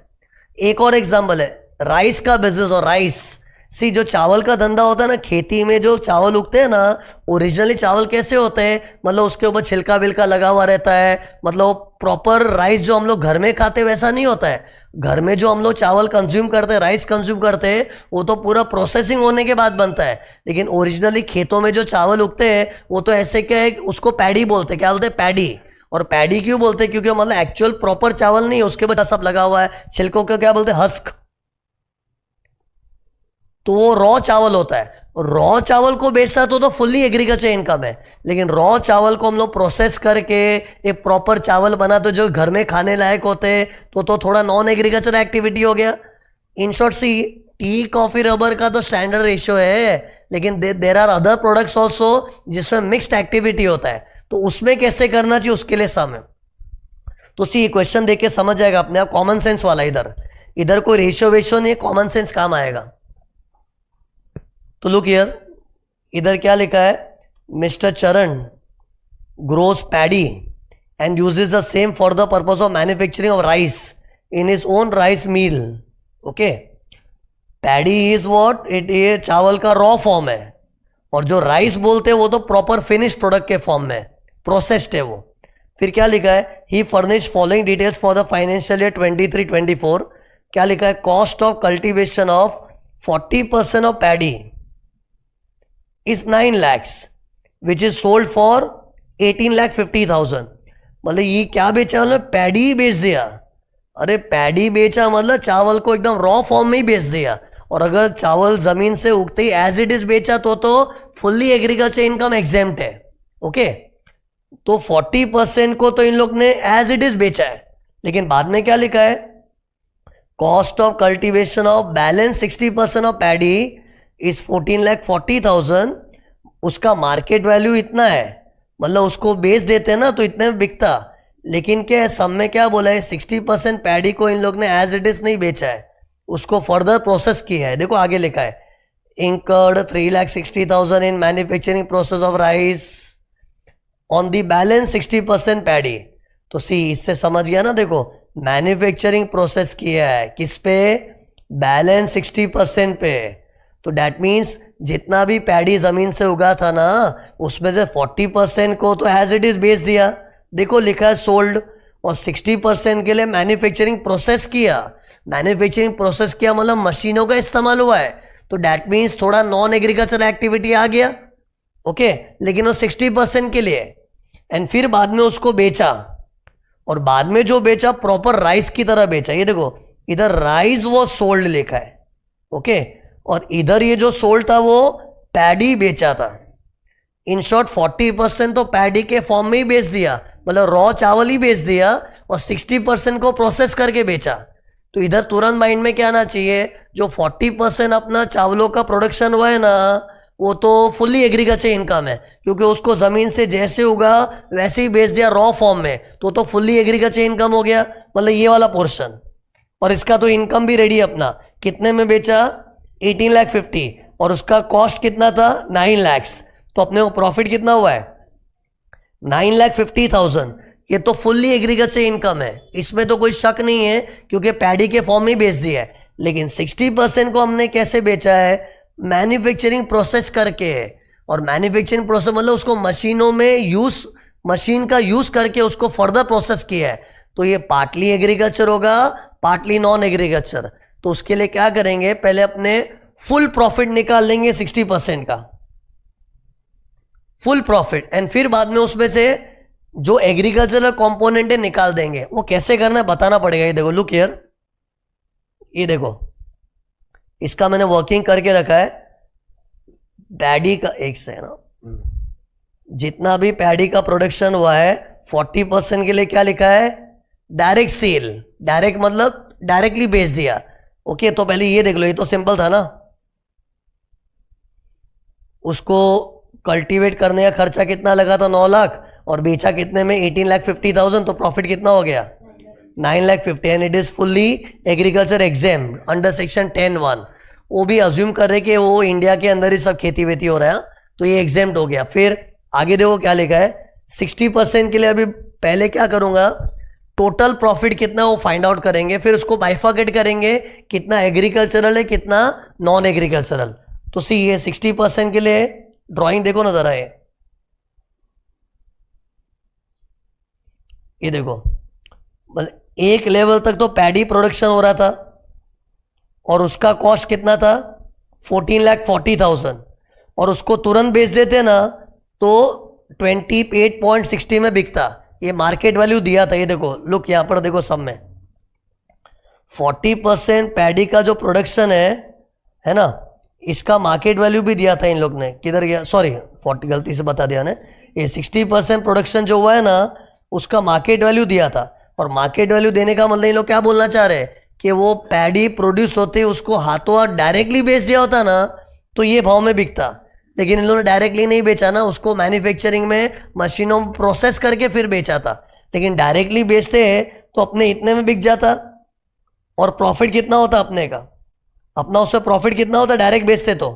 एक और एग्जांपल है राइस का बिजनेस। और राइस सी जो चावल का धंधा होता है ना, खेती में जो चावल उगते हैं ना, ओरिजिनली चावल कैसे होते हैं, मतलब उसके ऊपर छिलका विलका लगा हुआ रहता है, मतलब प्रॉपर राइस जो हम लोग घर में खाते वैसा नहीं होता है। घर में जो हम लोग चावल कंज्यूम करते हैं, राइस कंज्यूम करते हैं, वो तो पूरा प्रोसेसिंग होने के बाद बनता है। लेकिन ओरिजिनली खेतों में जो चावल उगते हैं वो तो ऐसे क्या है, उसको पैडी बोलते हैं। क्या बोलते हैं, पैडी। और पैडी क्यों बोलते हैं, क्योंकि मतलब एक्चुअल प्रॉपर चावल नहीं, उसके बाद सब लगा हुआ है, छिलकों को क्या बोलते हैं, हस्क। तो वो रॉ चावल होता है। रॉ चावल को बेचता तो फुल्ली एग्रीकल्चर इनकम है। लेकिन रॉ चावल को हम लोग प्रोसेस करके एक प्रॉपर चावल बना तो जो घर में खाने लायक होते तो थोड़ा नॉन एग्रीकल्चर एक्टिविटी हो गया। In short see tea coffee rubber का तो स्टैंडर्ड रेशियो है, लेकिन there are other products also जिसमें मिक्स्ड एक्टिविटी होता है, तो उसमें कैसे करना चाहिए उसके लिए सम है। तो सी क्वेश्चन देख के समझ जाएगा अपने आप, कॉमन सेंस वाला। इधर कोई रेशियो वेशियो नहीं है, कॉमन सेंस काम आएगा। तो लुक हियर, इधर क्या लिखा है, Mister Charan grows paddy and uses the same for the purpose of manufacturing of rice in his own rice mill. Okay, paddy is what, it ये चावल का रॉ फॉर्म है, और जो राइस बोलते हैं वो तो प्रॉपर फिनिश प्रोडक्ट के फॉर्म में, प्रोसेस्ड है वो। फिर क्या लिखा है, he furnish following details for the financial year 23-24। क्या लिखा है, cost of cultivation of 40% of paddy is 9 lakhs which is sold for 18,50,000। मतलब ये क्या बेचा, मतलब पैडी ही बेच दिया। अरे पैडी बेचा मतलब चावल को एकदम रॉ फॉर्म में ही बेच दिया। और अगर चावल जमीन से उगते ही एज इट इज बेचा तो फुल्ली एग्रीकल्चर इनकम एग्जेम्प्ट है। ओके, तो 40% को तो इन लोग ने एज इट इज बेचा है। लेकिन बाद में क्या लिखा है, cost of cultivation of balance 60% of paddy is 14,40,000। उसका मार्केट वैल्यू इतना है, मतलब उसको बेच देते हैं ना तो इतने में बिकता। लेकिन क्या है, सब में क्या बोला है, 60% पैडी को इन लोग ने एज इट इज नहीं बेचा है, उसको फर्दर प्रोसेस किया है। देखो आगे लिखा है, incurred 3,60,000 in manufacturing process of rice on the balance 60% paddy. तो सी इससे समझ गया ना, देखो मैन्युफैक्चरिंग प्रोसेस किया है किस पे, बैलेंस 60% पे। तो डैट मीन्स जितना भी पैडी जमीन से उगा था ना, उसमें से 40% को तो एज इट इज बेच दिया। देखो लिखा है सोल्ड, और 60% के लिए मैन्युफैक्चरिंग प्रोसेस किया। मैन्युफैक्चरिंग प्रोसेस किया मतलब मशीनों का इस्तेमाल हुआ है, तो डैट मीन्स थोड़ा नॉन एग्रीकल्चर एक्टिविटी आ गया। ओके, लेकिन वो 60% के लिए। एंड फिर बाद में उसको बेचा, और बाद में जो बेचा प्रॉपर राइस की तरह बेचा। ये देखो इधर राइस वो सोल्ड लिखा है। ओके, और इधर ये जो सोल्ड था वो पैडी बेचा था। इन शॉर्ट 40% तो पैडी के फॉर्म में ही बेच दिया, मतलब रॉ चावल ही बेच दिया, और 60% को प्रोसेस करके बेचा। तो इधर तुरंत माइंड में क्या आना चाहिए, जो 40% अपना चावलों का प्रोडक्शन हुआ है ना, वो तो फुल्ली एग्रीकल्चर इनकम है, क्योंकि उसको जमीन से जैसे उगा वैसे ही बेच दिया रॉ फॉर्म में, तो फुल्ली एग्रीकल्चर इनकम हो गया, मतलब ये वाला पोर्शन। और इसका तो इनकम भी रेडी अपना, कितने में बेचा, 18,50,000, और उसका कॉस्ट कितना था, 9 lakhs। तो अपने को प्रॉफिट कितना हुआ है, 9,50,000। ये तो फुल्ली एग्रीकल्चर इनकम है, इसमें तो कोई शक नहीं है, क्योंकि पैडी के फॉर्म में बेच दिया है। लेकिन 60% को हमने कैसे बेचा है, मैन्युफैक्चरिंग प्रोसेस करके। और मैन्युफैक्चरिंग प्रोसेस मतलब उसको मशीनों में मशीन का यूज करके उसको फर्दर प्रोसेस किया है। तो ये पार्टली एग्रीकल्चर होगा, पार्टली नॉन एग्रीकल्चर। तो उसके लिए क्या करेंगे, पहले अपने फुल प्रॉफिट निकाल लेंगे 60% का फुल प्रॉफिट, एंड फिर बाद में उसमें से जो एग्रीकल्चरल कंपोनेंट है निकाल देंगे। वो कैसे करना है बताना पड़ेगा। ये देखो, लुक हियर, ये देखो, इसका मैंने वर्किंग करके रखा है। पैडी का एक से है ना, जितना भी पैडी का प्रोडक्शन हुआ है 40% के लिए क्या लिखा है, डायरेक्ट सेल। डायरेक्ट मतलब डायरेक्टली बेच दिया। ओके, तो पहले ये देख लो, ये तो सिंपल था ना। उसको कल्टीवेट करने का खर्चा कितना लगा था, 9 लाख, और बेचा कितने में, 18,50,000। तो प्रॉफिट कितना हो गया, 9,50,000, and it is fully agriculture exam under section 10(1). वो भी अज्यूम कर रहे कि वो इंडिया के अंदर ही सब खेती वेती हो रहा है, तो ये एग्जाम्ड हो गया। फिर आगे देखो क्या लिखा है, 60% के लिए अभी पहले क्या करूंगा, टोटल प्रॉफिट कितना वो फाइंड आउट करेंगे, फिर उसको बाइफर्केट करेंगे, कितना एग्रीकल्चरल है कितना नॉन एग्रीकल्चरल। तो सी ये 60% के लिए ड्राइंग देखो ना जरा, ये देखो, मतलब एक लेवल तक तो पैडी प्रोडक्शन हो रहा था और उसका कॉस्ट कितना था, 14,40,000, और उसको तुरंत बेच देते ना तो 28.60 में बिकता। ये मार्केट वैल्यू दिया था। ये देखो, लुक यहां पर देखो, सब में 40% पैडी का जो प्रोडक्शन है ना, इसका मार्केट वैल्यू भी दिया था इन लोग ने। किधर गया, सॉरी 40 गलती से बता दिया ने। ये 60% प्रोडक्शन जो हुआ है ना, उसका मार्केट वैल्यू दिया था। और मार्केट वैल्यू देने का मतलब इन लोग क्या बोलना चाह रहे हैं कि वो पैडी प्रोड्यूस होते उसको हाथों हाथ डायरेक्टली बेच दिया होता ना तो ये भाव में बिकता। लेकिन इन लोगों ने डायरेक्टली नहीं बेचा ना, उसको मैन्युफैक्चरिंग में मशीनों में प्रोसेस करके फिर बेचा था। लेकिन डायरेक्टली बेचते हैं तो अपने इतने में बिक जाता। और प्रॉफिट कितना होता अपने का, अपना उससे प्रॉफिट कितना होता डायरेक्ट बेचते तो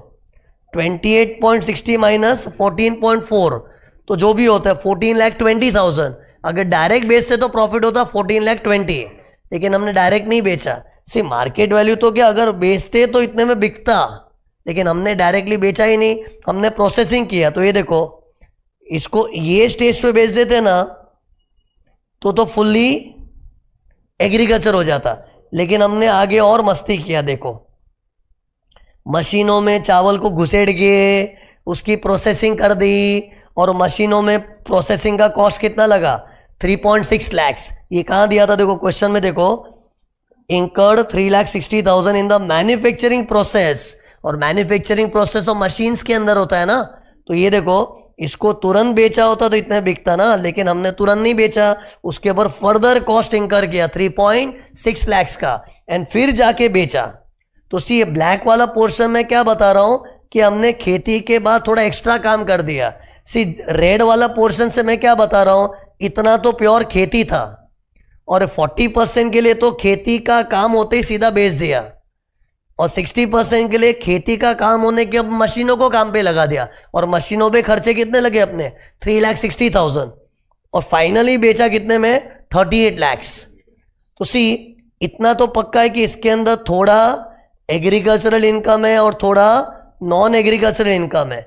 28.60 माइनस 14.4, तो जो भी होता है 14,20,000। अगर डायरेक्ट बेचते तो प्रॉफिट होता 14,20,000, लेकिन हमने डायरेक्ट नहीं बेचा। सी मार्केट वैल्यू तो क्या, अगर बेचते तो इतने में बिकता, लेकिन हमने डायरेक्टली बेचा ही नहीं, हमने प्रोसेसिंग किया। तो ये देखो, इसको ये स्टेज पे बेच देते ना तो फुल्ली एग्रीकल्चर हो जाता। लेकिन हमने आगे और मस्ती किया। देखो, मशीनों में चावल को घुसेड़ के उसकी प्रोसेसिंग कर दी, और मशीनों में प्रोसेसिंग का कॉस्ट कितना लगा, 3.6 lakhs। ये कहाँ दिया था, देखो क्वेश्चन में देखो, incurred 3,60,000 in the manufacturing process. और मैन्युफैक्चरिंग प्रोसेस तो मशीन्स के अंदर होता है ना। तो ये देखो, इसको तुरंत बेचा होता तो इतना बिकता ना, लेकिन हमने तुरंत नहीं बेचा, उसके ऊपर फर्दर कॉस्ट इंकर किया 3.6 lakhs का, एंड फिर जाके बेचा। तो सी ये ब्लैक वाला पोर्शन में क्या बता रहा हूं कि हमने खेती के बाद थोड़ा एक्स्ट्रा काम कर दिया। सी रेड वाला पोर्शन से मैं क्या बता रहा हूं, इतना तो प्योर खेती था, और 40% के लिए तो खेती का काम होते ही सीधा बेच दिया, और 60% के लिए खेती का काम होने के अब मशीनों को काम पे लगा दिया। और मशीनों पे खर्चे कितने लगे अपने, 3,60,000, और फाइनली बेचा कितने में, 38 lakhs। तो सी इतना तो पक्का है कि इसके अंदर थोड़ा एग्रीकल्चरल इनकम है और थोड़ा नॉन एग्रीकल्चरल इनकम है।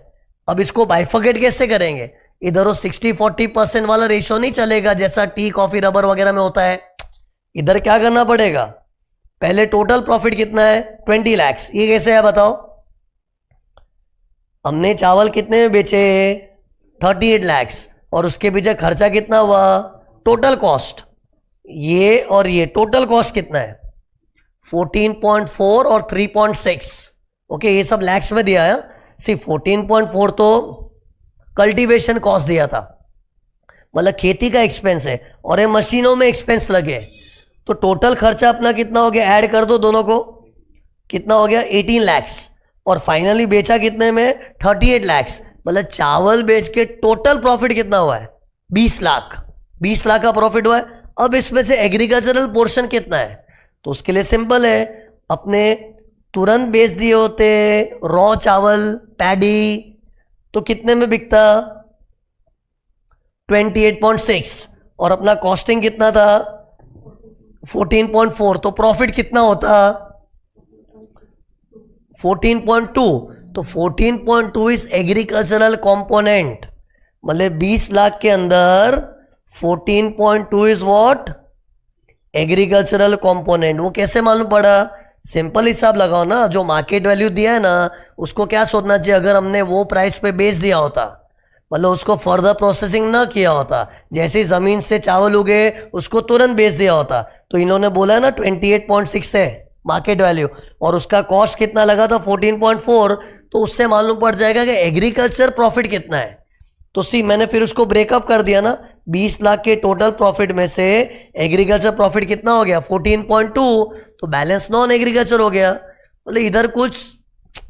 अब इसको बाइफर्केट कैसे करेंगे, इधर वो 60-40% वाला रेशियो नहीं चलेगा जैसा टी कॉफी रबर वगैरह में होता है। इधर क्या करना पड़ेगा, पहले टोटल प्रॉफिट कितना है, 20 lakhs। ये कैसे है बताओ, हमने चावल कितने में बेचे, 38 lakhs, और उसके पीछे खर्चा कितना हुआ, टोटल कॉस्ट ये और ये टोटल कॉस्ट कितना है, 14.4 और 3.6। ओके, ये सब लैक्स में दिया है। सिर्फ 14.4 तो कल्टीवेशन कॉस्ट दिया था, मतलब खेती का एक्सपेंस है, और ये मशीनों में एक्सपेंस लगे। तो टोटल खर्चा अपना कितना हो गया, ऐड कर दो दोनों को, कितना हो गया 18 lakhs, और फाइनली बेचा कितने में, 38 lakhs। मतलब चावल बेच के टोटल प्रॉफिट कितना हुआ है, 20 लाख। 20 लाख का प्रॉफिट हुआ है। अब इसमें से एग्रीकल्चरल पोर्शन कितना है, तो उसके लिए सिंपल है, अपने तुरंत बेच दिए होते रॉ चावल पैडी तो कितने में बिकता, 28.6, और अपना कॉस्टिंग कितना था 14.4, तो प्रॉफिट कितना होता 14.2। तो 14.2 इज एग्रीकल्चरल कंपोनेंट। मतलब 20 लाख के अंदर 14.2 इज व्हाट, एग्रीकल्चरल कंपोनेंट, वो कैसे मालूम पड़ा? सिंपल हिसाब लगाओ ना, जो मार्केट वैल्यू दिया है ना उसको क्या सोचना चाहिए, अगर हमने वो प्राइस पे बेच दिया होता, मतलब उसको फर्दर प्रोसेसिंग ना किया होता, जैसे ज़मीन से चावल उगे उसको तुरंत बेच दिया होता, तो इन्होंने बोला ना 28.6 है मार्केट वैल्यू, और उसका कॉस्ट कितना लगा था 14.4, तो उससे मालूम पड़ जाएगा कि एग्रीकल्चर प्रॉफिट कितना है। तो सी मैंने फिर उसको ब्रेकअप कर दिया ना, 20 लाख के टोटल प्रॉफिट में से एग्रीकल्चर प्रॉफिट कितना हो गया 14.2, तो बैलेंस नॉन एग्रीकल्चर हो गया। मतलब इधर कुछ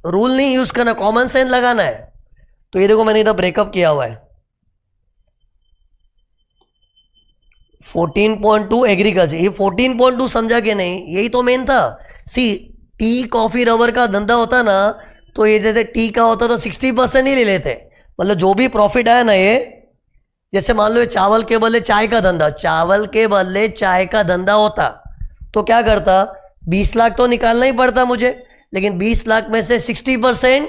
रूल नहीं यूज करना, कॉमन सेंस लगाना है। तो ये देखो मैंने इधर ब्रेकअप किया हुआ है, 14.2 एग्रीकल्चर, ये 14.2 समझा कि नहीं, यही तो मेन था। सी टी कॉफी रबर का धंधा होता ना, तो ये जैसे टी का होता तो 60% ही ले लेते, मतलब जो भी प्रॉफिट आया ना ये, जैसे मान लो ये चावल के बदले चाय का धंधा, चावल के बदले चाय का धंधा होता तो क्या करता, 20 लाख तो निकालना ही पड़ता मुझे, लेकिन 20 लाख में से 60%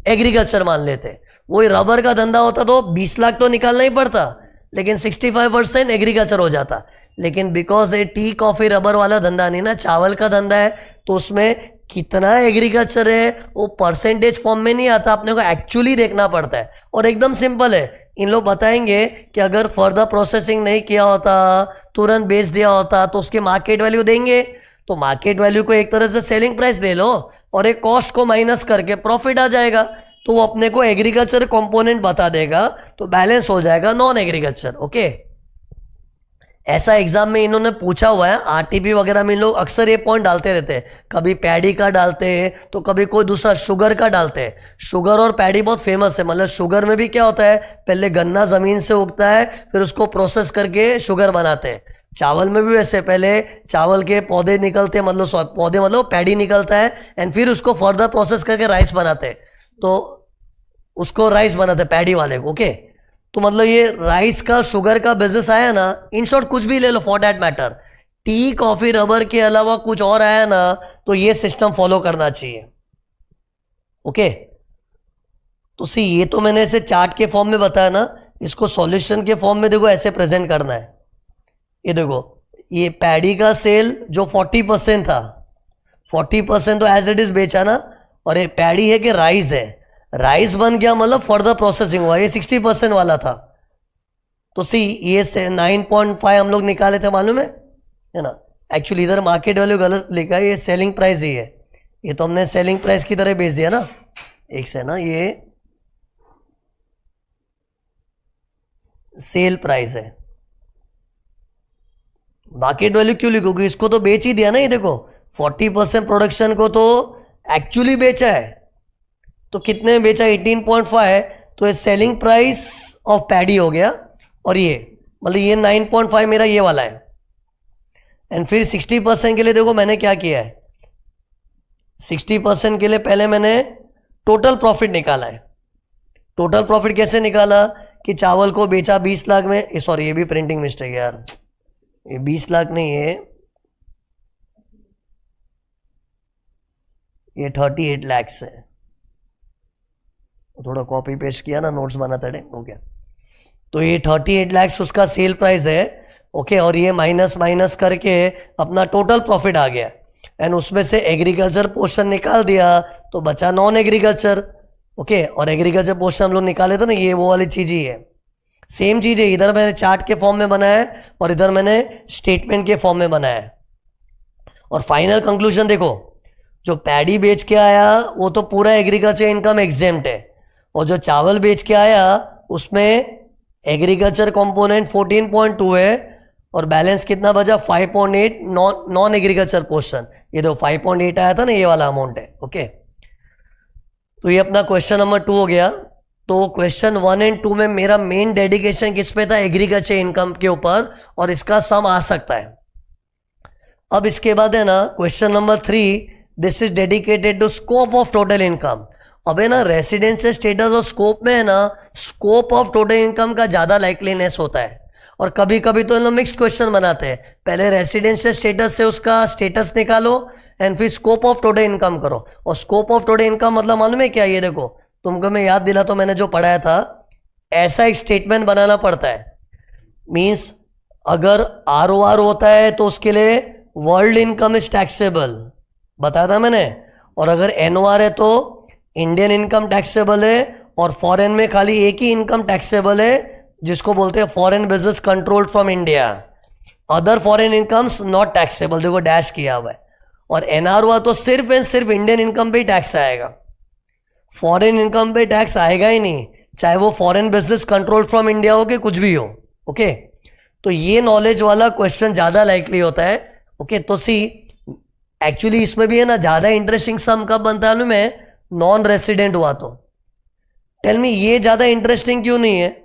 एग्रीकल्चर मान लेते। वही रबर का धंधा होता तो 20 लाख तो निकालना ही पड़ता, लेकिन 65% एग्रीकल्चर हो जाता। लेकिन बिकॉज ये टी कॉफी रबर वाला धंधा नहीं ना, चावल का धंधा है, तो उसमें कितना एग्रीकल्चर है वो परसेंटेज फॉर्म में नहीं आता, अपने को एक्चुअली देखना पड़ता है। और एकदम सिंपल है, इन लोग बताएंगे कि अगर फर्दर प्रोसेसिंग नहीं किया होता, तुरंत बेच दिया होता, तो उसके मार्केट वैल्यू देंगे। तो मार्केट वैल्यू को एक तरह से सेलिंग प्राइस ले लो और एक कॉस्ट को माइनस करके प्रॉफिट आ जाएगा, तो वो अपने को एग्रीकल्चर कंपोनेंट बता देगा, तो बैलेंस हो जाएगा नॉन एग्रीकल्चर। ओके, ऐसा एग्जाम में इन्होंने पूछा हुआ है, आरटीपी वगैरह में इन लोग अक्सर ये पॉइंट डालते रहते हैं, कभी पैडी का डालते हैं तो कभी कोई दूसरा शुगर का डालते हैं। शुगर और पैडी बहुत फेमस है, मतलब शुगर में भी क्या होता है, पहले गन्ना जमीन से उगता है, फिर उसको प्रोसेस करके शुगर बनाते हैं। चावल में भी वैसे, पहले चावल के पौधे निकलते हैं, मतलब पौधे मतलब पैडी निकलता है, एंड फिर उसको फर्दर प्रोसेस करके राइस बनाते हैं, तो उसको राइस बनाते हैं पैडी वाले को। ओके, तो मतलब ये राइस का शुगर का बिजनेस आया ना, इन शॉर्ट कुछ भी ले लो for that matter, tea coffee rubber के अलावा कुछ और आया ना, तो ये सिस्टम फॉलो करना चाहिए। ओके, तो सी ये तो मैंने ऐसे चार्ट के फॉर्म में बताया ना, इसको सॉल्यूशन के फॉर्म में देखो ऐसे प्रेजेंट करना है। ये देखो, ये पैडी का सेल जो 40% था, 40% तो एज इट इज बेचा ना, और ये पैडी है कि राइस है, राइस बन गया मतलब फर्दर प्रोसेसिंग हुआ, ये 60% वाला था। तो सी ये से 9.5 हम लोग निकाले थे, मालूम है ना। एक्चुअली इधर मार्केट वैल्यू गलत लिखा है, ये सेलिंग प्राइस ही है, ये तो हमने सेलिंग प्राइस की तरह बेच दिया ना, एक से ना, ये सेल प्राइस है। मार्केट वैल्यू क्यों लिखोगे, इसको तो बेच ही दिया ना। ये देखो 40% प्रोडक्शन को तो एक्चुअली बेचा है, तो कितने में बेचा 18.5, तो ये सेलिंग प्राइस ऑफ पैडी हो गया, और ये मतलब ये 9.5 मेरा ये वाला है। एंड फिर 60% के लिए देखो मैंने क्या किया है, 60% के लिए पहले मैंने टोटल प्रॉफिट निकाला है। टोटल प्रॉफिट कैसे निकाला कि चावल को बेचा 20 लाख में, सॉरी ये भी प्रिंटिंग मिस्टेक है यार, ये 20 लाख नहीं है, ये 38 लाख है, थोड़ा कॉपी पेस्ट किया ना, नोट्स बनाते थे, हो गया। तो ये 38 लाख उसका सेल प्राइस है। ओके, और ये माइनस माइनस करके अपना टोटल प्रॉफिट आ गया, एंड उसमें से एग्रीकल्चर पोर्शन निकाल दिया तो बचा नॉन एग्रीकल्चर। ओके, और एग्रीकल्चर पोर्शन हम लोग निकाले थे ना, ये वो वाली चीज ही है, सेम चीज है। इधर मैंने चार्ट के फॉर्म में बनाया है और इधर मैंने स्टेटमेंट के फॉर्म में बनाया है। और फाइनल कंक्लूजन देखो, जो पैडी बेच के आया वो तो पूरा एग्रीकल्चर इनकम एग्जेम्प्ट है, और जो चावल बेच के आया उसमें एग्रीकल्चर कंपोनेंट 14.2 है, और बैलेंस कितना बचा 5.8 नॉन एग्रीकल्चर पोर्शन। ये दो 5.8 आया था ना, ये वाला अमाउंट है। ओके, तो ये अपना क्वेश्चन नंबर 2 हो गया। तो क्वेश्चन 1 एंड 2 में मेरा मेन डेडिकेशन किस पे था, एग्रीकल्चर इनकम के ऊपर, और इसका सम आ सकता है। अब इसके बाद है ना question number 3, this is dedicated to scope of total income. अब है ना रेसिडेंशियल स्टेटस और स्कोप में है ना, स्कोप ऑफ टोटल इनकम का ज़्यादा लाइकलीनेस होता है, और कभी कभी तो इन लोग मिक्स्ड क्वेश्चन बनाते हैं, पहले रेसिडेंशियल स्टेटस से उसका स्टेटस निकालो एंड फिर स्कोप ऑफ टोटल इनकम करो। और स्कोप ऑफ टोटल इनकम मतलब मालूम है क्या, ये देखो तुमको मैं याद दिला तो मैंने जो पढ़ाया था, ऐसा एक स्टेटमेंट बनाना पड़ता है। मीन्स अगर ROR होता है तो उसके लिए वर्ल्ड इनकम इज टैक्सेबल, बताया था मैंने। और अगर NOR है तो इंडियन इनकम टैक्सेबल है, और फॉरेन में खाली एक ही इनकम टैक्सेबल है जिसको बोलते हैं foreign business controlled from India. Other foreign incomes not taxable, देखो डैश किया हुआ है। और NR हुआ तो सिर्फ एंड सिर्फ इंडियन इनकम पे ही टैक्स आएगा, फॉरेन इनकम पे टैक्स आएगा ही नहीं, चाहे वो foreign business control from India हो कि कुछ भी हो। ओके, तो ये नॉलेज वाला क्वेश्चन ज्यादा लाइकली होता है। ओके, तो सी एक्चुअली इसमें भी है ना, ज्यादा इंटरेस्टिंग सम कब बनता है में नॉन रेसिडेंट हुआ तो। टेल मी, ये ज्यादा इंटरेस्टिंग क्यों नहीं है?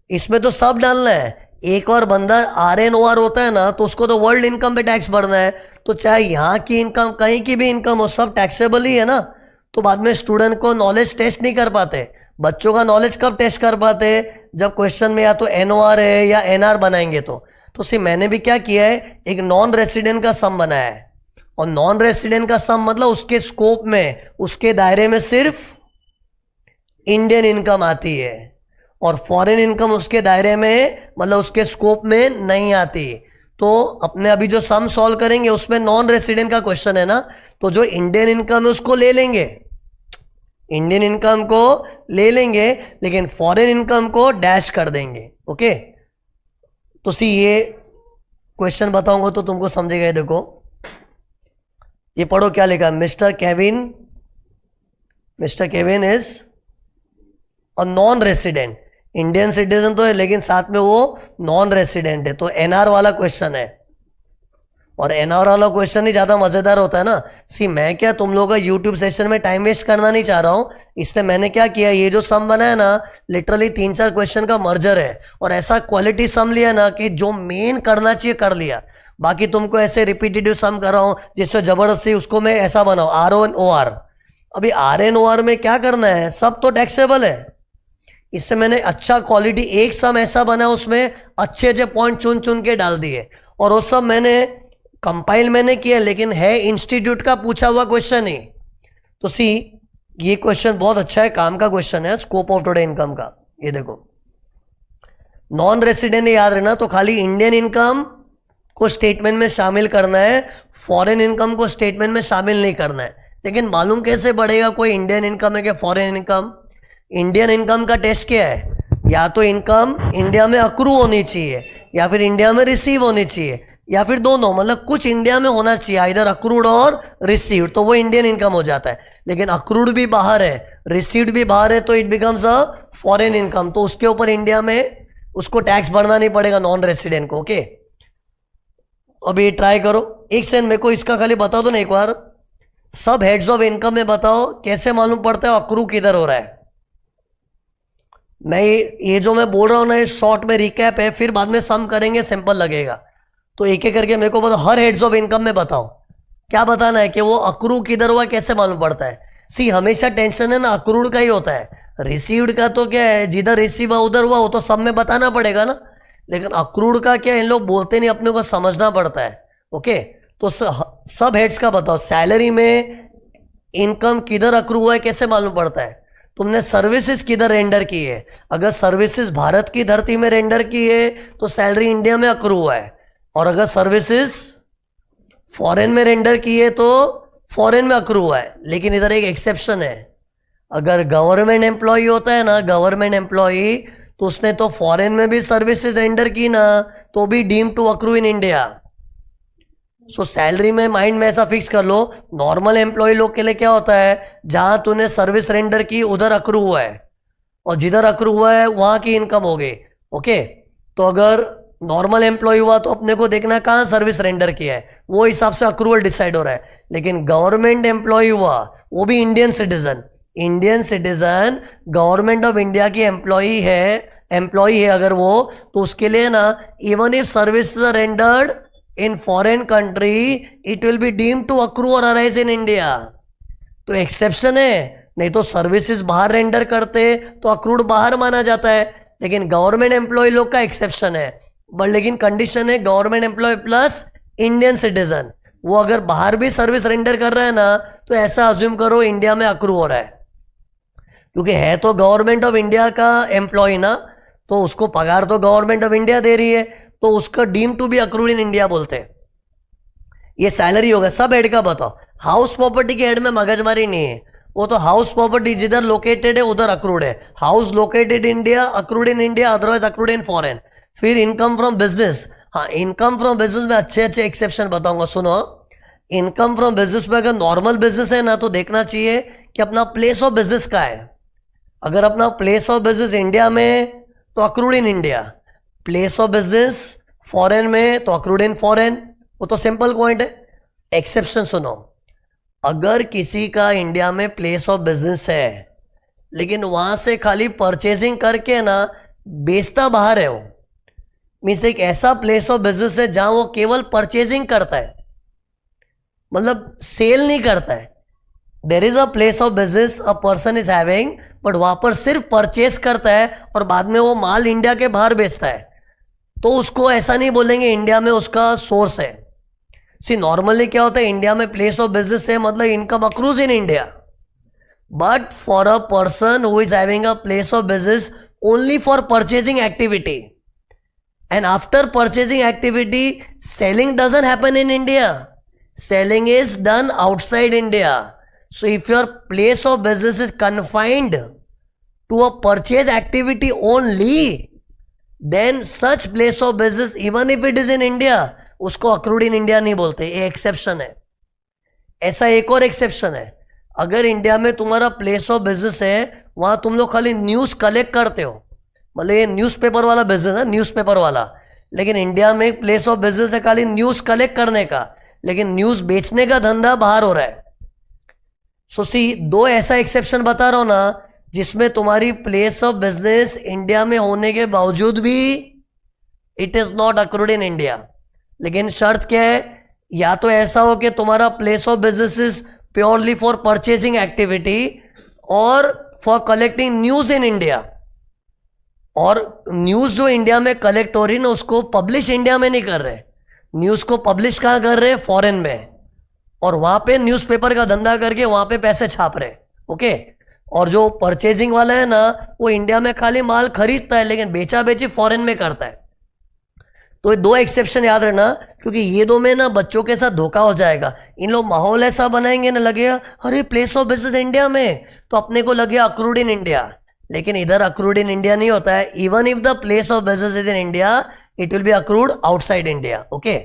इसमें तो सब डालना है। एक और बंदा RNOR होता है ना, तो उसको तो वर्ल्ड इनकम पे टैक्स भरना है, तो चाहे यहाँ की इनकम कहीं की भी इनकम हो, सब टैक्सेबल ही है ना। तो बाद में स्टूडेंट को नॉलेज टेस्ट नहीं कर पाते। बच्चों का नॉलेज कब टेस्ट कर पाते? जब क्वेश्चन में या तो NOR है या NR बनाएंगे तो सी मैंने भी क्या किया है, एक नॉन रेसिडेंट का सम बनाया है। और नॉन रेसिडेंट का सम मतलब उसके स्कोप में, उसके दायरे में सिर्फ इंडियन इनकम आती है, और फॉरेन इनकम उसके दायरे में मतलब उसके स्कोप में नहीं आती। तो अपने अभी जो सम सॉल्व करेंगे उसमें नॉन रेसिडेंट का क्वेश्चन है ना, तो जो इंडियन इनकम है उसको ले लेंगे, इंडियन इनकम को ले लेंगे, लेकिन फॉरेन इनकम को डैश कर देंगे। ओके, तो सी ये क्वेश्चन बताऊंगा तो तुमको समझेगा। देखो ये पढ़ो क्या लिखा, mister Kevin is a non resident, Indian citizen तो है लेकिन साथ में वो नॉन रेसिडेंट है। तो NR वाला क्वेश्चन है, और NR वाला क्वेश्चन ही ज्यादा मजेदार होता है ना। सी मैं क्या तुम लोगों का यूट्यूब सेशन में टाइम वेस्ट करना नहीं चाह रहा हूं, इसलिए मैंने क्या किया, ये जो सम बना है ना, लिटरली 3-4 क्वेश्चन का मर्जर है, और ऐसा क्वालिटी सम लिया ना कि जो मेन करना चाहिए कर लिया। बाकी तुमको ऐसे रिपीटेटिव सम कर रहा हूं जिससे जबरदस्ती उसको मैं ऐसा बनाऊं RNOR। अभी RNOR में क्या करना है, सब तो टैक्सेबल है। इससे मैंने अच्छा क्वालिटी एक सम ऐसा बना, उसमें अच्छे अच्छे पॉइंट चुन चुन के डाल दिए, और वो सब मैंने कंपाइल मैंने किया, लेकिन है इंस्टीट्यूट का पूछा हुआ क्वेश्चन ही। तो सी ये क्वेश्चन बहुत अच्छा है, काम का क्वेश्चन है, स्कोप ऑफ टुडे इनकम का। ये देखो, नॉन रेसिडेंट याद रहना, तो खाली इंडियन इनकम को स्टेटमेंट में शामिल करना है, फॉरेन इनकम को स्टेटमेंट में शामिल नहीं करना है। लेकिन मालूम कैसे पड़ेगा कोई इंडियन इनकम है कि फॉरेन इनकम? इंडियन इनकम का टेस्ट क्या है, या तो इनकम इंडिया में अक्रू होनी चाहिए, या फिर इंडिया में रिसीव होनी चाहिए, या फिर दोनों, मतलब कुछ इंडिया में होना चाहिए, इधर अक्रूड और रिसीव्ड, तो वो इंडियन इनकम हो जाता है। लेकिन अक्रूड भी बाहर है, रिसीव्ड भी बाहर है, तो it becomes a foreign income, तो उसके ऊपर इंडिया में उसको टैक्स भरना नहीं पड़ेगा नॉन रेसिडेंट को। ओके, अभी ट्राई करो एक सेकंड, मेरे को इसका खाली बता दो ना एक बार, सब हेड्स ऑफ इनकम में बताओ कैसे मालूम पड़ता है अक्रू किधर हो रहा है। मैं ये जो मैं बोल रहा हूं ना, ये शॉर्ट में रिकैप है, फिर बाद में सम करेंगे, सिंपल लगेगा। तो एक एक करके मेरे को बताओ, हर हेड्स ऑफ इनकम में बताओ क्या बताना है कि वो अक्रू किधर हुआ, कैसे मालूम पड़ता है। सी हमेशा टेंशन है ना अक्रूड का ही होता है, रिसीव्ड का तो क्या है, जिधर रिसीव हुआ उधर हुआ, वो तो सब में बताना पड़ेगा ना। लेकिन अक्रूड का क्या, इन लोग बोलते नहीं, अपने को समझना पड़ता है। ओके, तो सब हेड्स का बताओ, सैलरी में इनकम किधर अक्रू हुआ है कैसे मालूम पड़ता है? तुमने सर्विसेज किधर रेंडर की है, अगर सर्विसेज भारत की धरती में रेंडर की है तो सैलरी इंडिया में अक्रू हुआ है, और अगर सर्विसेज फॉरेन में रेंडर की है तो फॉरेन में अक्रू हुआ है। लेकिन इधर एक एक्सेप्शन है, अगर गवर्नमेंट एम्प्लॉय होता है ना, गवर्नमेंट एम्प्लॉय, तो उसने तो फॉरेन में भी सर्विसेज रेंडर की ना, तो भी deem to accrue in India. So salary में माइंड में ऐसा फिक्स कर लो, नॉर्मल एम्प्लॉय लोग के लिए क्या होता है, जहां तूने सर्विस रेंडर की उधर अक्रू हुआ है, और जिधर अक्रू हुआ है वहां की इनकम हो गई। ओके, तो अगर नॉर्मल एम्प्लॉय हुआ तो अपने को देखना कहाँ सर्विस रेंडर किया है, वो हिसाब से अक्रूवल डिसाइड हो रहा है। लेकिन गवर्नमेंट एम्प्लॉय हुआ, वो भी Indian citizen, government of India की एम्प्लॉय है अगर वो, तो उसके लिए ना, even if service rendered in foreign country, it will be deem to accrue और अराइज इन इंडिया। तो एक्सेप्शन है, नहीं तो सर्विसेज बाहर रेंडर करते तो अक्रूड बाहर माना जाता है, लेकिन गवर्नमेंट एम्प्लॉय लोग का एक्सेप्शन है। बट लेकिन कंडीशन है government employ plus Indian citizen, वो अगर बाहर भी सर्विस रेंडर कर रहा है ना, तो ऐसा अज्यूम करो इंडिया में अक्रू हो रहा है, क्योंकि है तो गवर्नमेंट ऑफ इंडिया का एम्प्लॉय ना, तो उसको पगार तो गवर्नमेंट ऑफ इंडिया दे रही है, तो उसका deem to be accrued in India बोलते हैं। ये सैलरी होगा। सब हेड का बताओ। हाउस प्रॉपर्टी के हेड में मगजमारी नहीं है, वो तो हाउस प्रॉपर्टी जिधर लोकेटेड है उधर अक्रूड है। House located India accrued in India, otherwise accrued in foreign. फिर इनकम फ्रॉम बिजनेस, हाँ इनकम फ्रॉम बिजनेस में अच्छे अच्छे एक्सेप्शन बताऊंगा, सुनो। इनकम फ्रॉम बिजनेस में अगर नॉर्मल बिजनेस है ना तो देखना चाहिए कि अपना प्लेस ऑफ बिजनेस का है। अगर अपना प्लेस ऑफ बिजनेस इंडिया में तो accrued in India, place of business foreign में तो अक्रूड इन फॉरेन। वो तो सिंपल पॉइंट है। एक्सेप्शन सुनो, अगर किसी का इंडिया में प्लेस ऑफ बिजनेस है लेकिन वहां से खाली परचेजिंग करके ना बेचता बाहर है, वो मीन्स एक ऐसा प्लेस ऑफ बिजनेस है जहां वो केवल परचेजिंग करता है, मतलब सेल नहीं करता है। There is a place of business a person is having, but वहां पर सिर्फ परचेज करता है और बाद में वो माल इंडिया के बाहर बेचता है, तो उसको ऐसा नहीं बोलेंगे इंडिया में उसका सोर्स है। सी नॉर्मली क्या होता है, इंडिया में प्लेस ऑफ बिजनेस है मतलब income accrues in India, but for a person who is having a place of business only for purchasing activity, and after purchasing activity selling doesn't happen in India, selling is done outside India. So if your place of business is confined to a purchase activity only, then such place of business even if it is in India उसको accrued in India नहीं बोलते। ये exception है। ऐसा एक और exception है, अगर इंडिया में तुम्हारा प्लेस ऑफ बिजनेस है वहां तुम लोग खाली न्यूज कलेक्ट करते हो, मतलब ये न्यूज़पेपर वाला बिजनेस है, न्यूज़पेपर वाला, लेकिन इंडिया में एक प्लेस ऑफ बिजनेस है खाली न्यूज़ कलेक्ट करने का, लेकिन न्यूज़ बेचने का धंधा बाहर हो रहा है। सो सी दो ऐसा एक्सेप्शन बता रहा हूं ना जिसमें तुम्हारी प्लेस ऑफ बिजनेस इंडिया में होने के बावजूद भी it is not accrued in India. लेकिन शर्त क्या है, या तो ऐसा हो कि तुम्हारा place of business is purely for purchasing activity और for collecting news in India, और न्यूज जो इंडिया में कलेक्ट हो रही ना उसको पब्लिश इंडिया में नहीं कर रहे, न्यूज को पब्लिश कहाँ कर रहे, फॉरेन में, और वहां पे न्यूज़पेपर का धंधा करके वहां पे पैसे छाप रहे। ओके, और जो परचेजिंग वाला है ना वो इंडिया में खाली माल खरीदता है लेकिन बेचा बेची फॉरेन में करता है। तो ये दो एक्सेप्शन याद रखना, क्योंकि ये दो में ना बच्चों के साथ धोखा हो जाएगा। इन लोग माहौल ऐसा बनाएंगे ना, लगेगा अरे प्लेस ऑफ बिजनेस इंडिया में तो अपने को लगेगा अक्रूड इन इंडिया, लेकिन इधर अक्रूड इन इंडिया नहीं होता है। Even if the place of business is in India it will B accrued outside India. Okay,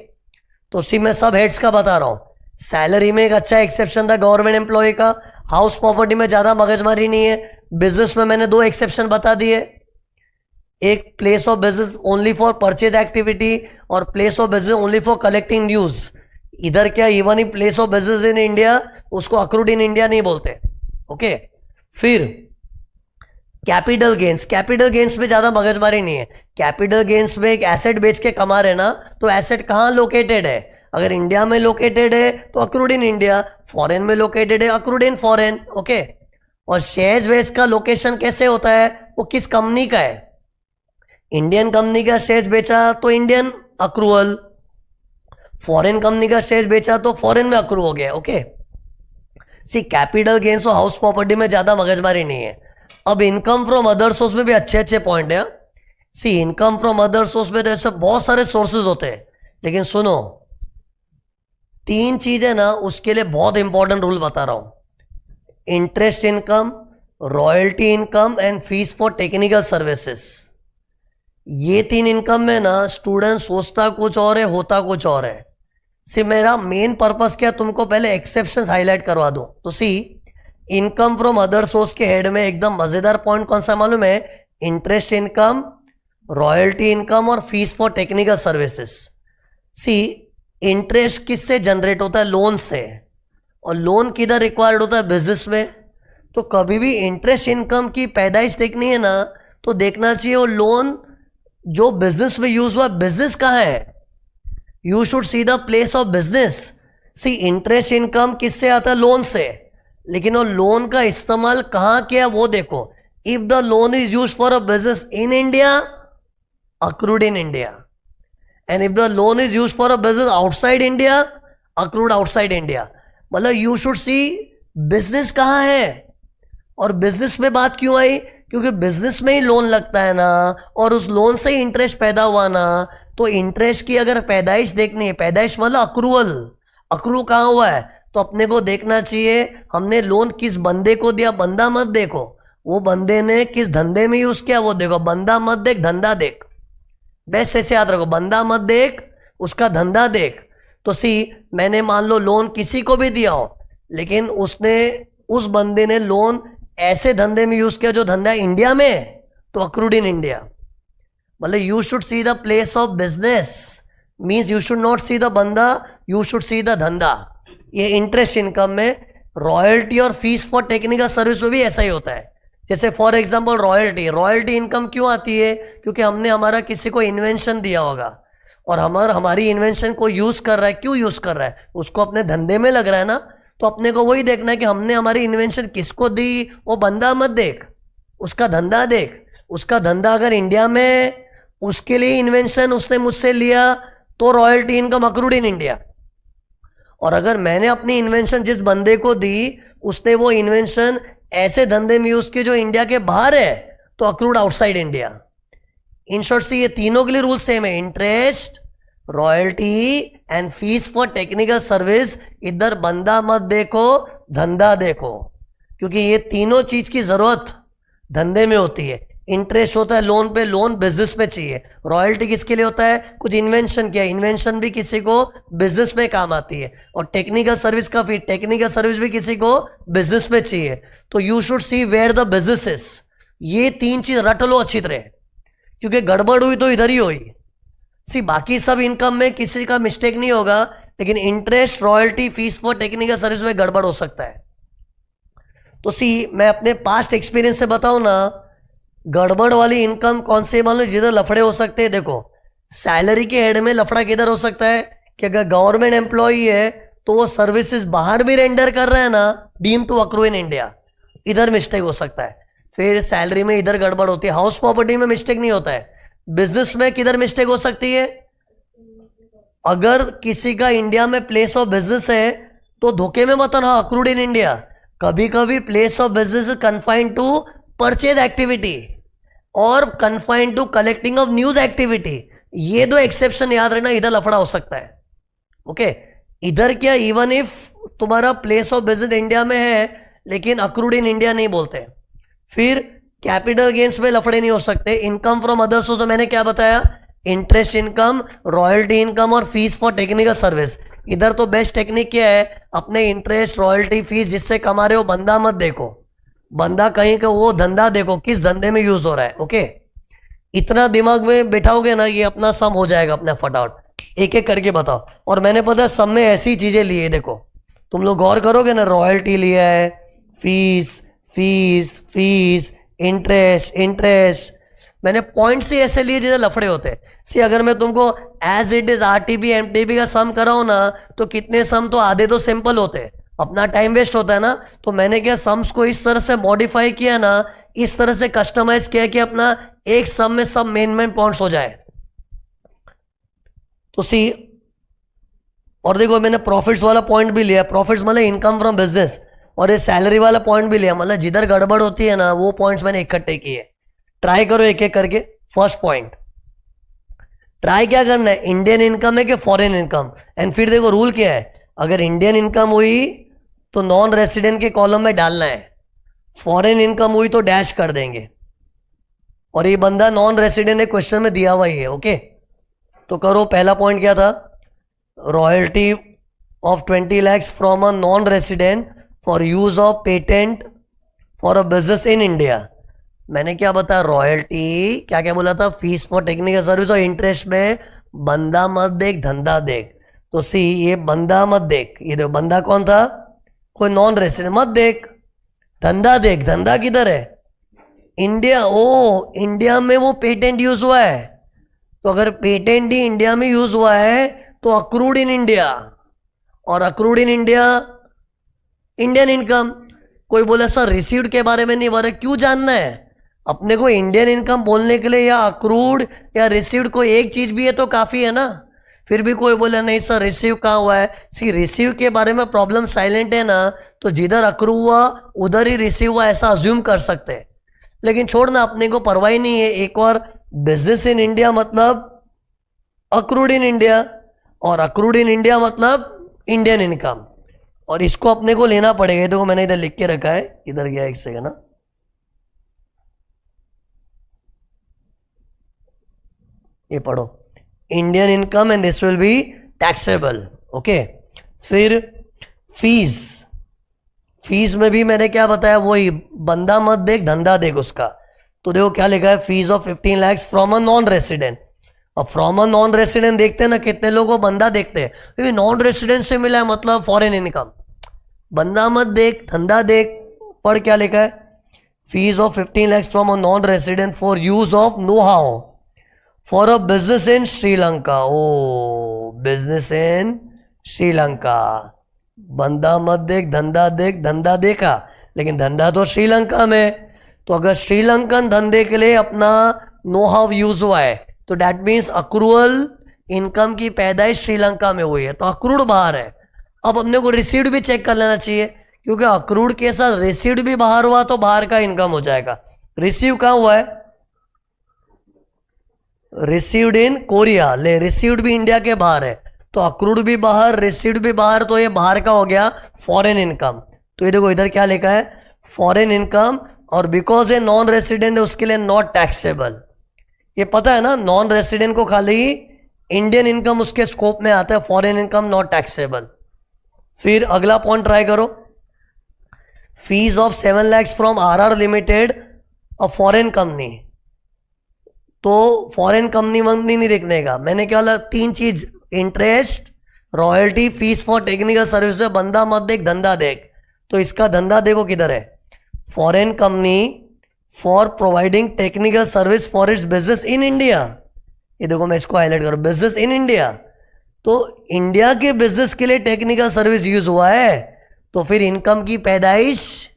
तो सी मैं सब हेड्स का बता रहा हूं। सैलरी में एक अच्छा एक्सेप्शन था गवर्नमेंट एम्प्लॉय का, हाउस प्रॉपर्टी में ज्यादा मगजमारी नहीं है, बिजनेस में मैंने दो एक्सेप्शन बता दिए, एक place of business only for purchase activity और place of business only for collecting news. इधर क्या इवन ही place of business in India उसको अक्रूड इन इंडिया नहीं बोलते। ओके, फिर कैपिटल गेन्स, कैपिटल गेन्स में ज्यादा मगजमारी नहीं है। कैपिटल गेन्स में एक एसेट बेच के कमा रहे ना, तो एसेट कहाँ लोकेटेड है, अगर इंडिया में लोकेटेड है तो अक्रूड इन इंडिया, फॉरेन में लोकेटेड है अक्रूड इन फॉरेन। ओके, और शेयर्स वेस का लोकेशन कैसे होता है, वो किस कंपनी का है, इंडियन कंपनी का शेयर्स बेचा तो इंडियन अक्रूवल, फॉरेन कंपनी का शेयर्स बेचा तो फॉरेन में अक्रू हो गया। ओके, सी कैपिटल गेन्स और हाउस प्रॉपर्टी में ज्यादा मगजमारी नहीं है। अब इनकम फ्रॉम अदर सोर्स में भी अच्छे अच्छे पॉइंट है। सी इनकम फ्रॉम अदर सोर्स में तो ऐसे बहुत सारे सोर्सेज होते हैं, लेकिन सुनो तीन चीजें ना उसके लिए बहुत इंपॉर्टेंट रूल बता रहा हूं, interest income, royalty income and fees for technical services. ये तीन इनकम में ना स्टूडेंट सोचता कुछ और है होता कुछ और है। सी मेरा मेन पर्पस क्या, तुमको पहले एक्सेप्शंस हाईलाइट करवा दूं। तो see income from other source के हेड में एकदम मजेदार पॉइंट कौन सा मालूम है, इंटरेस्ट इनकम, रॉयल्टी इनकम और fees for technical services. See interest किससे जनरेट होता है, लोन से, और लोन किधर रिक्वायर्ड होता है, बिजनेस में। तो कभी भी इंटरेस्ट इनकम की पैदाइश देखनी है ना तो देखना चाहिए वो लोन जो बिजनेस में यूज हुआ, बिजनेस कहाँ है, you should see the place of business. See interest income किससे आता है, लोन से, लेकिन वो लोन का इस्तेमाल कहाँ किया वो देखो। If the loan is use for a business in India accrued in India, and if the loan is use for a business outside India accrued outside India. मतलब यू शुड सी बिजनेस कहाँ है, और business में बात क्यों आई, क्योंकि business में ही loan लगता है ना, और उस लोन से ही इंटरेस्ट पैदा हुआ ना, तो इंटरेस्ट की अगर पैदाइश देखनी है, पैदाइश मतलब अक्रूवल, अक्रू कहाँ हुआ है, तो अपने को देखना चाहिए हमने लोन किस बंदे को दिया। बंदा मत देखो, वो बंदे ने किस धंधे में यूज किया वो देखो। बंदा मत देख, धंधा देख। बेस्ट ऐसे याद रखो, बंदा मत देख, उसका धंधा देख। तो मैंने मान लो लोन किसी को भी दिया हो, लेकिन उस बंदे ने लोन ऐसे धंधे में यूज किया जो धंधा इंडिया में है, तो अक्रूड इन इंडिया। मतलब you should see the place of business, means you should not see the बंदा, यू शुड सी द धंधा। ये इंटरेस्ट इनकम में रॉयल्टी और फीस फॉर टेक्निकल सर्विस में भी ऐसा ही होता है। जैसे फॉर एग्जांपल रॉयल्टी इनकम क्यों आती है, क्योंकि हमने हमारा किसी को इन्वेंशन दिया होगा और हमारी इन्वेंशन को यूज कर रहा है। क्यों यूज कर रहा है, उसको अपने धंधे में लग रहा है ना, तो अपने को वही देखना है कि हमने हमारी इन्वेंशन किसको दी। वो बंदा मत देख, उसका धंधा देख। उसका धंधा अगर इंडिया में, उसके लिए इन्वेंशन उसने मुझसे लिया, तो royalty income accrued in India. और अगर मैंने अपनी इन्वेंशन जिस बंदे को दी, उसने वो इन्वेंशन ऐसे धंधे में यूज की जो इंडिया के बाहर है, तो accrued outside India. In short से ये तीनों के लिए रूल सेम है, interest, royalty and fees for technical service. इधर बंदा मत देखो, धंधा देखो, क्योंकि ये तीनों चीज की जरूरत धंधे में होती है। इंटरेस्ट होता है लोन पे, लोन बिजनेस में चाहिए। रॉयल्टी किसके लिए होता है, कुछ इन्वेंशन किया, इन्वेंशन भी किसी को बिजनेस में काम आती है। और टेक्निकल सर्विस का भी, टेक्निकल सर्विस भी किसी को बिजनेस में चाहिए। तो you should see where the businesses. ये तीन चीज रट लो अच्छी तरह, क्योंकि गड़बड़ हुई तो इधर ही हुई। बाकी सब इनकम में किसी का मिस्टेक नहीं होगा, लेकिन interest, royalty, fees for technical service में गड़बड़ हो सकता है। तो मैं अपने पास्ट एक्सपीरियंस से बताऊं ना, गड़बड़ वाली इनकम कौन से, मान लो जिधर लफड़े हो सकते हैं। देखो, सैलरी के हेड में लफड़ा किधर हो सकता है कि अगर गवर्नमेंट एम्प्लॉई है तो वो सर्विसेज बाहर भी रेंडर कर रहा है ना, deem to accrue in India, इधर मिस्टेक हो सकता है। फिर सैलरी में इधर गड़बड़ होती है। हाउस प्रॉपर्टी में मिस्टेक नहीं होता है। बिजनेस में किधर मिस्टेक हो सकती है, अगर किसी का इंडिया में प्लेस ऑफ बिजनेस है तो धोखे में मत ना, अक्रूड इन इंडिया। कभी कभी place of business is confined to purchase activity और confined to collecting of news activity. ये दो एक्सेप्शन याद रखना, इधर लफड़ा हो सकता है। ओके, इधर क्या, इवन इफ तुम्हारा प्लेस ऑफ बिजनेस इंडिया में है लेकिन अक्रूड इन इंडिया नहीं बोलते। फिर कैपिटल गेन्स में लफड़े नहीं हो सकते। इनकम फ्रॉम अदर सोर्स, मैंने क्या बताया, इंटरेस्ट इनकम, रॉयल्टी इनकम और फीस फॉर टेक्निकल सर्विस। इधर तो बेस्ट टेक्निक क्या है, अपने इंटरेस्ट, रॉयल्टी, फीस जिससे कमा रहे हो, बंदा मत देखो। बंदा कहीं का, वो धंधा देखो किस धंधे में यूज हो रहा है। ओके, इतना दिमाग में बैठाओगे ना, ये अपना सम हो जाएगा अपना फटाफट। एक एक करके बताओ। और मैंने पता सम में ऐसी चीजें ली है, देखो तुम लोग गौर करोगे ना, रॉयल्टी लिया है, फीस फीस फीस, इंटरेस्ट मैंने पॉइंट से ऐसे लिए जैसे लफड़े होते हैं। अगर मैं तुमको as it is RTB MTB का सम कराऊं ना, तो कितने सम तो आधे तो सिंपल होते हैं, अपना टाइम वेस्ट होता है ना। तो मैंने क्या सम्स को इस तरह से मॉडिफाई किया ना, इस तरह से कस्टमाइज किया कि अपना एक सम में सब मेन पॉइंट्स हो जाए। तो और देखो मैंने प्रॉफिट्स वाला पॉइंट भी लिया, प्रॉफिट्स मतलब इनकम फ्रॉम बिजनेस, और ये सैलरी वाला पॉइंट भी लिया। मतलब जिधर गड़बड़ होती है ना, वो पॉइंट्स मैंने इकट्ठे किए। ट्राई करो एक एक करके। फर्स्ट पॉइंट, ट्राई क्या करना है, इंडियन इनकम है कि फॉरेन इनकम। एंड फिर देखो रूल क्या है, अगर इंडियन इनकम हुई तो नॉन रेसिडेंट के कॉलम में डालना है, फॉरेन इनकम हुई तो डैश कर देंगे। और ये बंदा नॉन रेसिडेंट है, क्वेश्चन में दिया हुआ ही है। ओके, तो करो। पहला पॉइंट क्या था, royalty of 20 lakhs from a non resident for use of patent for a business in India. मैंने क्या बताया, रॉयल्टी क्या क्या बोला था, फीस फॉर टेक्निकल सर्विस, और इंटरेस्ट में बंदा मत देख, धंधा देख। तो ये बंदा मत देख, ये देखो बंदा कौन था, कोई नॉन रेसिडेंट मत देख। धंधा देख, धंधा किधर है, इंडिया। ओ, इंडिया में वो पेटेंट यूज हुआ है, तो अगर पेटेंट ही इंडिया में यूज हुआ है तो अक्रूड इन इंडिया। और accrued in India Indian income. कोई बोला सर रिसीव्ड के बारे में नहीं बोला, क्यों जानना है अपने को, इंडियन इनकम बोलने के लिए या अक्रूड या रिसीव्ड कोई एक चीज भी है तो काफी है ना। फिर भी कोई बोला नहीं सर रिसीव कहाँ हुआ है, रिसीव के बारे में प्रॉब्लम साइलेंट है ना, तो जिधर अक्रू हुआ उधर ही रिसीव हुआ ऐसा अज्यूम कर सकते हैं। लेकिन छोड़ना, अपने को परवाही नहीं है। एक और बिजनेस इन इंडिया मतलब अक्रूड इन इंडिया, और अक्रूड इन इंडिया मतलब इंडियन इनकम, और इसको अपने को लेना पड़ेगा। देखो मैंने इधर लिख के रखा है, इधर गया एक सेकंड ना, ये पढ़ो, Indian income and this will be taxable. Okay, फिर फीस, फीस में भी मैंने क्या बताया, वही बंदा मत देख धंधा देख उसका। तो देखो क्या लिखा है, fees of 15 lakh from a non resident. अब फ्रॉम अ नॉन रेसिडेंट देखते हैं ना, कितने लोगों को बंदा देखते हैं, क्योंकि नॉन रेसिडेंट से मिला है मतलब फॉरेन इनकम। बंदा मत देख धंधा देख, पढ़ क्या लिखा है, fees of 15 lakh from a non resident for use of know how for a business in Sri Lanka. ओ, बिजनेस इन श्रीलंका। बंदा मत देख धंधा देख, धंधा देखा लेकिन धंधा तो श्रीलंका में। तो अगर श्रीलंकन धंधे के लिए अपना नो हाउ यूज हुआ है तो डैट मीन्स अक्रूवल इनकम की पैदाइश श्रीलंका में हुई है, तो अक्रूड बाहर है। अब अपने को रिसीव्ड भी चेक कर लेना चाहिए, क्योंकि अक्रूड के साथ रिसीव्ड भी बाहर हुआ तो बाहर का इनकम हो जाएगा। रिसीव कहाँ हुआ है, रिसीव्ड इन कोरिया, ले रिसीव्ड भी इंडिया के बाहर है, तो अक्रूड भी बाहर रिसीव्ड भी बाहर, तो ये बाहर का हो गया फॉरेन इनकम। तो ये देखो इधर क्या लिखा है, फॉरेन इनकम, और बिकॉज ये नॉन रेसिडेंट है उसके लिए नॉट टैक्सेबल। ये पता है ना, नॉन रेसिडेंट को खाली इंडियन इनकम उसके स्कोप में आता है, फॉरेन इनकम नॉट टैक्सेबल। फिर अगला पॉइंट ट्राई करो, fees of 7 lakh from RR limited a foreign company. तो फॉरेन कंपनी वंपनी नहीं देखने का, मैंने क्या बोला, 3 चीज, interest, royalty, fees for technical service. बंदा मत देख धंधा देख, तो इसका धंधा देखो किधर है, foreign company for providing technical service for its business in India. ये देखो मैं इसको हाईलाइट करूं, बिजनेस इन इंडिया, तो इंडिया के बिजनेस के लिए टेक्निकल सर्विस यूज हुआ है, तो फिर इनकम की पैदाइश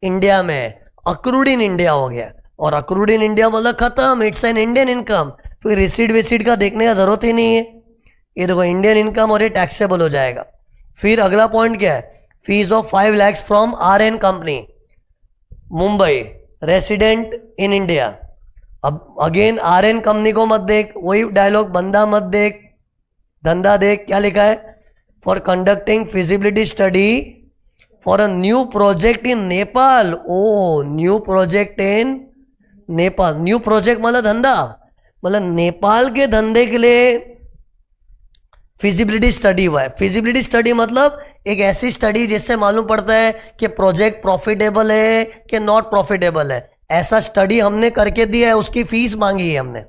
इंडिया में, अक्रूड इन इंडिया हो गया। और अक्रूड इन इंडिया मतलब खत्म, इट्स एन इंडियन इनकम, फिर रिसीट विसीट का देखने का जरूरत ही नहीं है। ये देखो इंडियन इनकम और ये टैक्सेबल हो जाएगा। फिर अगला पॉइंट क्या है, fees of 5 lakh from RN company Mumbai, resident in India. अब अगेन RN कंपनी को मत देख, वही डायलॉग, बंदा मत देख धंधा देख। क्या लिखा है, for conducting feasibility study for a new project in Nepal. ओ, new project in Nepal, new project मतलब धंधा, मतलब नेपाल के धंधे के लिए फिजिबिलिटी स्टडी हुआ है। फिजिबिलिटी स्टडी मतलब एक ऐसी स्टडी जिससे मालूम पड़ता है कि प्रोजेक्ट प्रॉफिटेबल है कि नॉट प्रॉफिटेबल है। ऐसा स्टडी हमने करके दिया है, उसकी फीस मांगी है हमने,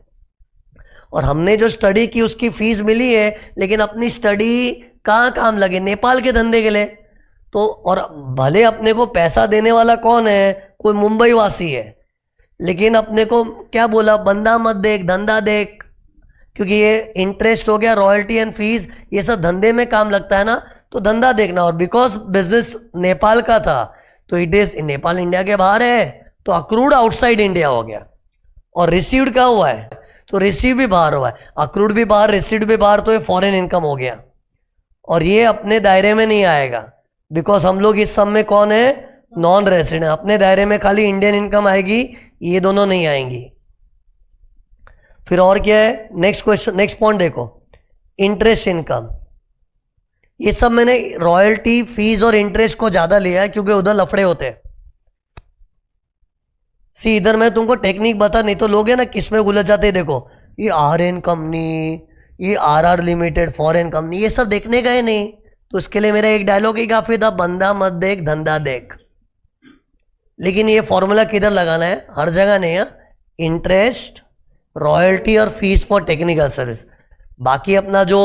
और हमने जो स्टडी की उसकी फीस मिली है, लेकिन अपनी स्टडी कहाँ काम लगे, नेपाल के धंधे के लिए। तो और भले अपने को पैसा देने वाला कौन है, कोई मुंबई वासी है, लेकिन अपने को क्या बोला, बंदा मत देख धंधा देख, क्योंकि ये इंटरेस्ट हो गया, रॉयल्टी एंड फीस, ये सब धंधे में काम लगता है ना, तो धंधा देखना। और बिकॉज बिजनेस नेपाल का था तो इट इज, नेपाल इंडिया के बाहर है तो अक्रूड आउटसाइड इंडिया हो गया। और रिसीव्ड का हुआ है तो रिसीव भी बाहर हुआ है, अक्रूड भी बाहर रिसीव्ड भी बाहर, तो ये फॉरेन इनकम हो गया। और ये अपने दायरे में नहीं आएगा, बिकॉज हम लोग इस सब में कौन है, नॉन रेसिडेंट। अपने दायरे में खाली इंडियन इनकम आएगी, ये दोनों नहीं आएंगी। फिर और क्या है, नेक्स्ट क्वेश्चन, नेक्स्ट पॉइंट देखो, इंटरेस्ट इनकम। ये सब मैंने रॉयल्टी, फीस और इंटरेस्ट को ज्यादा लिया है क्योंकि उधर लफड़े होते हैं। सी इधर मैं तुमको टेक्निक बता, नहीं तो लोग है ना किसमें उलझ जाते हैं। देखो ये RN कंपनी, ये RR लिमिटेड, फॉरेन कंपनी, ये सब देखने का ही नहीं। तो इसके लिए मेरा एक डायलॉग ही काफी था, बंदा मत देख धंधा देख। लेकिन ये फॉर्मूला किधर लगाना है, हर जगह नहीं है, इंटरेस्ट, रॉयल्टी और फीस फॉर टेक्निकल सर्विस। बाकी अपना जो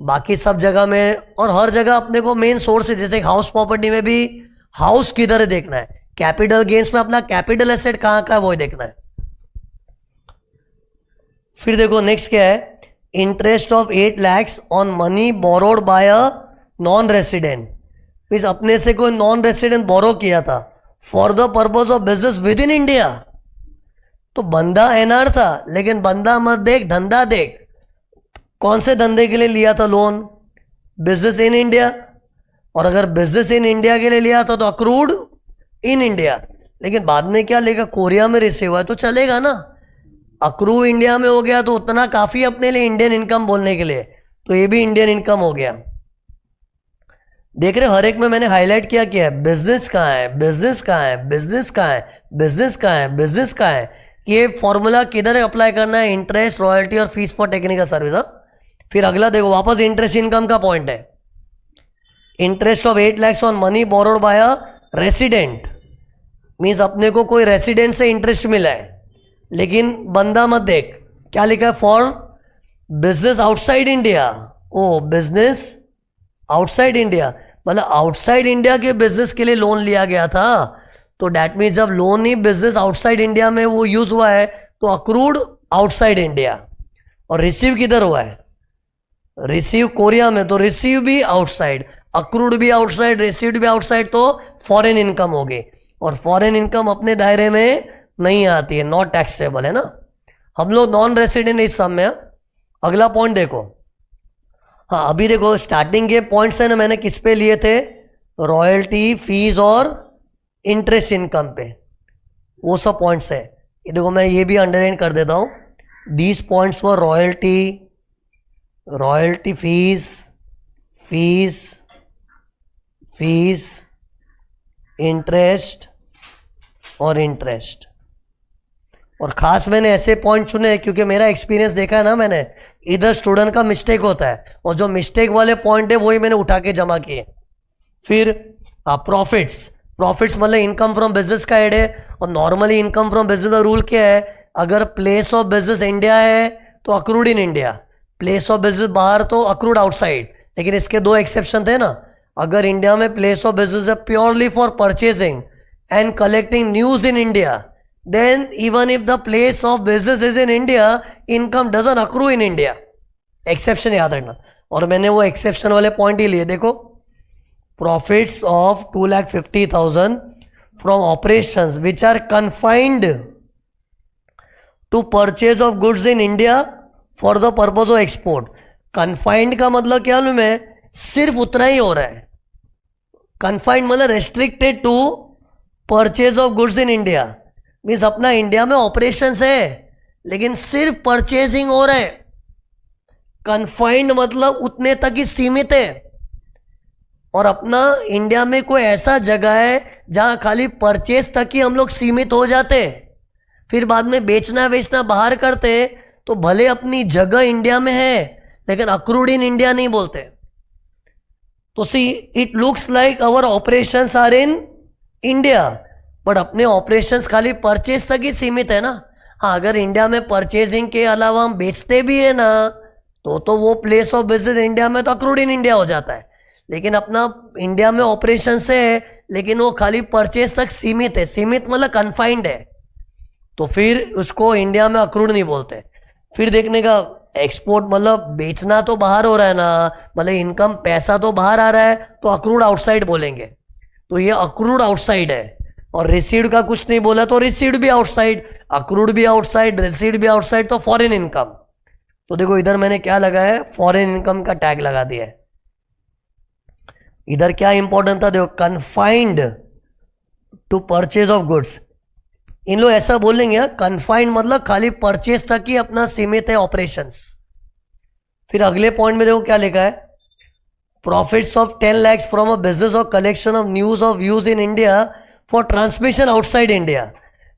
बाकी सब जगह में और हर जगह अपने को मेन सोर्स है, जैसे हाउस प्रॉपर्टी में भी हाउस किधर है देखना है, कैपिटल गेन्स में अपना कैपिटल एसेट कहाँ का है वो देखना है। फिर देखो नेक्स्ट क्या है, interest of 8 lakhs on money borrowed by a non resident. Means अपने से कोई नॉन रेसिडेंट बोरो किया था for the purpose of business with in India. तो बंदा NR था, लेकिन बंदा मत देख धंधा देख, कौन से धंधे के लिए लिया था लोन, बिजनेस इन इंडिया। और अगर बिजनेस इन इंडिया के लिए लिया था तो अक्रूड इन इंडिया, लेकिन बाद में क्या लेगा, कोरिया में रिसीव हुआ है तो चलेगा ना। अक्रू इंडिया में हो गया तो उतना काफी अपने लिए इंडियन इनकम बोलने के लिए, तो ये भी इंडियन इनकम हो गया। देख रहे हर एक में मैंने हाईलाइट किया है, बिजनेस कहाँ है, बिजनेस कहाँ है, बिजनेस कहाँ है, बिजनेस कहाँ है, बिजनेस कहाँ है। ये फॉर्मूला किधर अप्लाई करना है, इंटरेस्ट, रॉयल्टी और फीस फॉर टेक्निकल सर्विस। फिर अगला देखो, वापस इंटरेस्ट इनकम का पॉइंट है। Interest of 8 lakhs on money borrowed by a resident, means अपने को कोई रेसिडेंट से इंटरेस्ट मिला है, लेकिन बंदा मत देख क्या लिखा है, फॉर बिजनेस आउटसाइड इंडिया। ओ बिजनेस आउटसाइड इंडिया, मतलब आउटसाइड इंडिया के बिजनेस के लिए लोन लिया गया था। तो डैट मीन्स जब लोन ही बिजनेस आउटसाइड इंडिया में वो यूज हुआ है तो अक्रूड आउटसाइड इंडिया। और रिसीव किधर हुआ है, रिसीव कोरिया में, तो रिसीव भी आउटसाइड, अक्रूड भी आउटसाइड, रिसीव्ड भी आउटसाइड, तो फॉरेन इनकम हो गई। और फॉरेन इनकम अपने दायरे में नहीं आती है, नॉट टैक्सेबल है ना, हम लोग नॉन रेसिडेंट इस सब में। अगला पॉइंट देखो, हाँ अभी देखो स्टार्टिंग के पॉइंट्स है ना, मैंने किस पे लिए थे, रॉयल्टी, फीस और इंटरेस्ट इनकम पे, वो सब पॉइंट्स है। ये देखो मैं ये भी अंडरलाइन कर देता हूँ, these points for royalty, royalty, fees, fees, fees, interest और इंटरेस्ट। और खास मैंने ऐसे पॉइंट चुने क्योंकि मेरा एक्सपीरियंस देखा है ना मैंने, इधर स्टूडेंट का मिस्टेक होता है और जो मिस्टेक वाले पॉइंट है वही मैंने उठा के जमा किए। फिर प्रॉफिट्स, प्रॉफिट्स मतलब इनकम फ्रॉम बिजनेस का ऐड है, और नॉर्मली इनकम फ्रॉम बिजनेस का रूल क्या है, अगर प्लेस ऑफ बिजनेस इंडिया है तो accrued in India, place of business बाहर तो अक्रूड आउटसाइड। लेकिन इसके दो एक्सेप्शन थे ना, अगर इंडिया में प्लेस ऑफ बिजनेस है purely for purchasing and collecting news in India, then even if the place of business is in India, income doesn't accrue in India. Exception याद रखना। और मैंने वो एक्सेप्शन वाले पॉइंट ही लिए, देखो profits of 2,50,000 from operations which are confined to purchase of goods in India for the purpose of export. Confined का मतलब क्या है, सिर्फ उतना ही हो रहा है। कन्फाइंड मतलब restricted to purchase of goods in India, means अपना इंडिया में ऑपरेशंस है लेकिन सिर्फ परचेजिंग हो रहा है। कन्फाइंड मतलब उतने तक ही सीमित है। और अपना इंडिया में कोई ऐसा जगह है जहां खाली परचेज तक ही हम लोग सीमित हो जाते, फिर बाद में बेचना बेचना बाहर करते, तो भले अपनी जगह इंडिया में है लेकिन अक्रूड इन इंडिया नहीं बोलते। तो see it looks like our operations are in India, but अपने ऑपरेशंस खाली परचेज तक ही सीमित है ना। हाँ अगर इंडिया में परचेजिंग के अलावा हम बेचते भी है ना, तो वो प्लेस ऑफ बिजनेस इंडिया में तो अक्रूड इन इंडिया हो जाता है। लेकिन अपना इंडिया में ऑपरेशंस है लेकिन वो खाली परचेज तक सीमित है, सीमित मतलब कन्फाइंड है, तो फिर उसको इंडिया में अक्रूड नहीं बोलते। फिर देखने का एक्सपोर्ट मतलब बेचना तो बाहर हो रहा है ना, मतलब इनकम पैसा तो बाहर आ रहा है, तो अक्रूड आउटसाइड बोलेंगे। तो ये अक्रूड आउटसाइड है। और रिसीव्ड का कुछ नहीं बोला तो रिसीव्ड भी आउटसाइड, अक्रूड भी आउटसाइड, रिसीव्ड भी आउटसाइड, तो फॉरेन इनकम। तो देखो इधर मैंने क्या लगाया है, फॉरेन इनकम का टैग लगा दिया है। इधर क्या इंपॉर्टेंट था, देखो confined to purchase of goods, इन लोग ऐसा बोलेंगे कन्फाइंड मतलब खाली परचेज तक ही अपना सीमित है ऑपरेशंस। फिर अगले पॉइंट में देखो क्या लिखा है, profits of 10 lakhs from a business of collection of news of views in India for transmission outside India.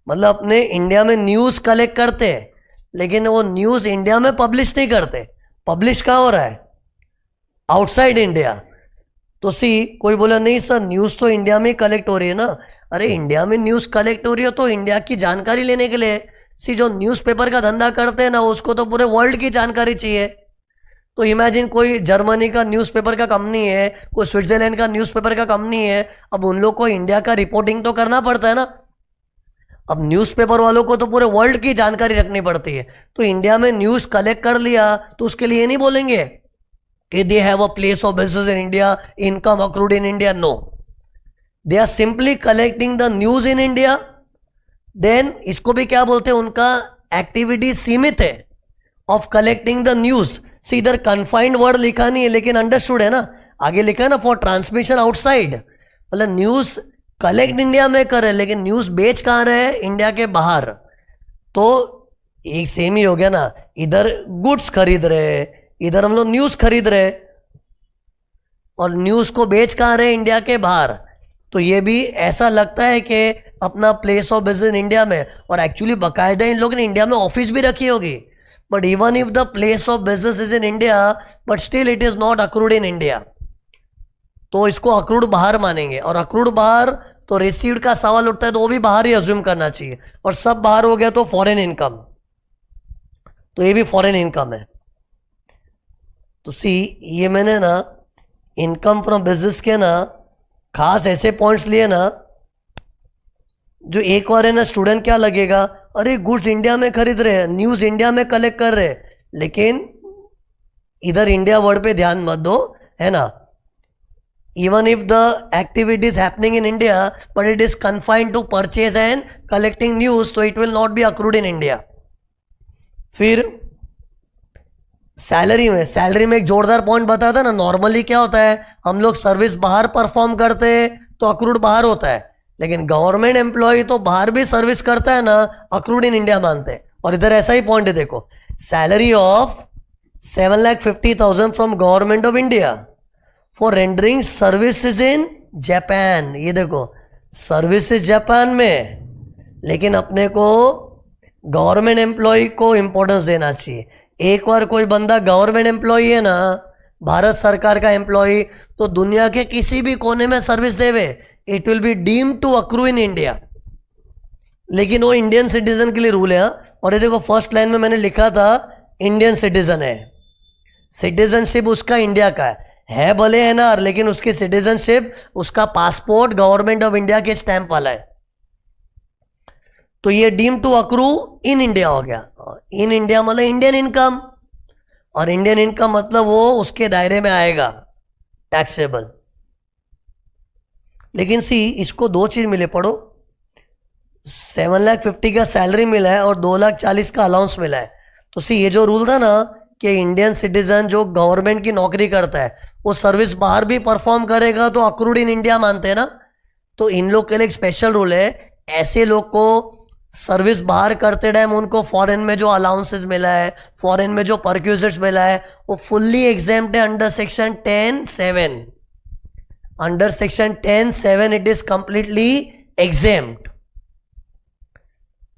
मतलब अपने इंडिया में न्यूज कलेक्ट करते हैं लेकिन वो न्यूज इंडिया में पब्लिश नहीं करते, पब्लिश कहाँ हो रहा है, आउटसाइड इंडिया। तो सी कोई बोला नहीं सर न्यूज तो इंडिया में ही कलेक्ट हो रही है ना, अरे इंडिया में न्यूज कलेक्ट हो रही है तो इंडिया की जानकारी लेने के लिए, सी जो न्यूज़पेपर का धंधा करते हैं ना उसको तो पूरे वर्ल्ड की जानकारी चाहिए। तो इमेजिन कोई जर्मनी का न्यूज़पेपर का कंपनी है, कोई स्विट्जरलैंड का न्यूज़पेपर का कंपनी है, अब उन लोग को इंडिया का रिपोर्टिंग तो करना पड़ता है ना। अब न्यूज़पेपर वालों को तो पूरे वर्ल्ड की जानकारी रखनी पड़ती है, तो इंडिया में न्यूज़ कलेक्ट कर लिया तो उसके लिए नहीं बोलेंगे कि they have a place of business in India, income accrued in India, no, they are simply collecting the news in India. Then इसको भी क्या बोलते हैं, उनका एक्टिविटी सीमित है ऑफ कलेक्टिंग द न्यूज। से इधर कन्फाइंड वर्ड लिखा नहीं है लेकिन अंडरस्टूड है ना, आगे लिखा है ना फॉर ट्रांसमिशन आउटसाइड, मतलब न्यूज कलेक्ट इंडिया में कर रहे, लेकिन न्यूज बेच कहाँ रहे हैं? इंडिया के बाहर। तो एक सेम ही हो गया ना, इधर गुड्स खरीद रहे, इधर हम लोग न्यूज खरीद रहे, और न्यूज को बेच कहाँ रहे? इंडिया के बाहर। तो ये भी ऐसा लगता है कि अपना प्लेस ऑफ बिजनेस इंडिया में, और एक्चुअली बाकायदा इन लोगों ने इंडिया में ऑफिस भी रखी होगी, but even if the place of business is in India, but still it is not accrued in India, तो इसको अक्रूड बाहर मानेंगे। और अक्रूड बाहर तो रिसीव्ड का सवाल उठता है, तो वो भी बाहर ही अज्यूम करना चाहिए, और सब बाहर हो गया तो फॉरेन इनकम, तो ये भी फॉरेन इनकम है। तो सी, ये मैंने ना इनकम फ्रॉम बिजनेस के ना खास ऐसे पॉइंट्स लिए ना, जो एक बार है ना स्टूडेंट क्या लगेगा, अरे गुड्स इंडिया में खरीद रहे हैं, न्यूज इंडिया में कलेक्ट कर रहे हैं, लेकिन इधर इंडिया वर्ड पे ध्यान मत दो, है ना। Even if the activity is happening in India, but it is confined to purchase and collecting news, so it will not be accrued in India. फिर सैलरी में एक जोरदार पॉइंट बताया था ना, नॉर्मली क्या होता है, हम लोग सर्विस बाहर परफॉर्म करते हैं तो अक्रूड बाहर होता है, लेकिन गवर्नमेंट एम्प्लॉय तो बाहर भी सर्विस करता है ना, अक्रूड इन इंडिया मानते हैं। और इधर ऐसा ही पॉइंट है, देखो, salary of 7,50,000 from government of India for rendering services in Japan. ये देखो, सर्विसेज जापान में, लेकिन अपने को गवर्नमेंट एम्प्लॉय को इंपॉर्टेंस देना चाहिए। एक बार कोई बंदा गवर्नमेंट एम्प्लॉय है ना, भारत सरकार का एम्प्लॉय, तो दुनिया के किसी भी कोने में सर्विस देवे, it will be deemed to accrue in India, लेकिन वो इंडियन सिटीजन के लिए रूल है। और ये देखो, फर्स्ट लाइन में मैंने लिखा था इंडियन सिटीजन है, सिटीजनशिप उसका इंडिया का है भले है ना, लेकिन उसकी सिटीजनशिप, उसका पासपोर्ट गवर्नमेंट ऑफ इंडिया के स्टैंप वाला है, तो ये deem to accrue in India हो गया। इन इंडिया मतलब इंडियन इनकम, और इंडियन इनकम मतलब वो उसके दायरे में आएगा, टैक्सेबल। लेकिन सी, इसको दो चीज मिले, पढ़ो, 7,50,000 का सैलरी मिला है और 2,40,000 का अलाउंस मिला है। तो सी, ये जो रूल था ना कि इंडियन सिटीजन जो गवर्नमेंट की नौकरी करता है वो सर्विस बाहर भी परफॉर्म करेगा तो अक्रूड इन इंडिया मानते हैं ना, तो इन लोग के लिए एक स्पेशल रूल है, ऐसे लोग को सर्विस बाहर करते टाइम उनको फॉरेन में जो अलाउंसेस मिला है, फॉरेन में जो परक्यूजर्स मिला है, वो फुल्ली एग्जेम्प्ट है under section 10(7). Under section 10(7) it is completely exempt.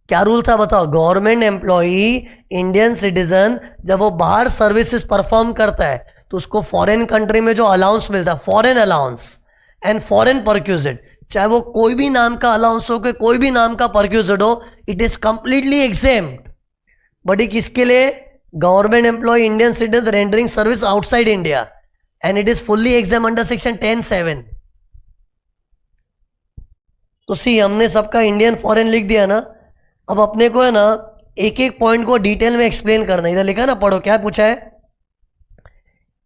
क्या रूल था बताओ? गवर्नमेंट एम्प्लॉई, इंडियन सिटीजन, जब वो बाहर सर्विसेज परफॉर्म करता है तो उसको फॉरेन कंट्री में जो अलाउंस मिलता है, foreign allowance and foreign perquisite, चाहे वो कोई भी नाम का अलाउंस हो कि कोई भी नाम का परक्यूजिट हो, it is completely exempt. But ये किसके लिए? Government employ, Indian citizen rendering service outside India, and it is fully exempt under section 10(7). तो सी, हमने सबका इंडियन फॉरेन लिख दिया ना, अब अपने को है ना एक एक पॉइंट को डिटेल में एक्सप्लेन करना। इधर लिखा ना, पढ़ो, क्या पूछा है,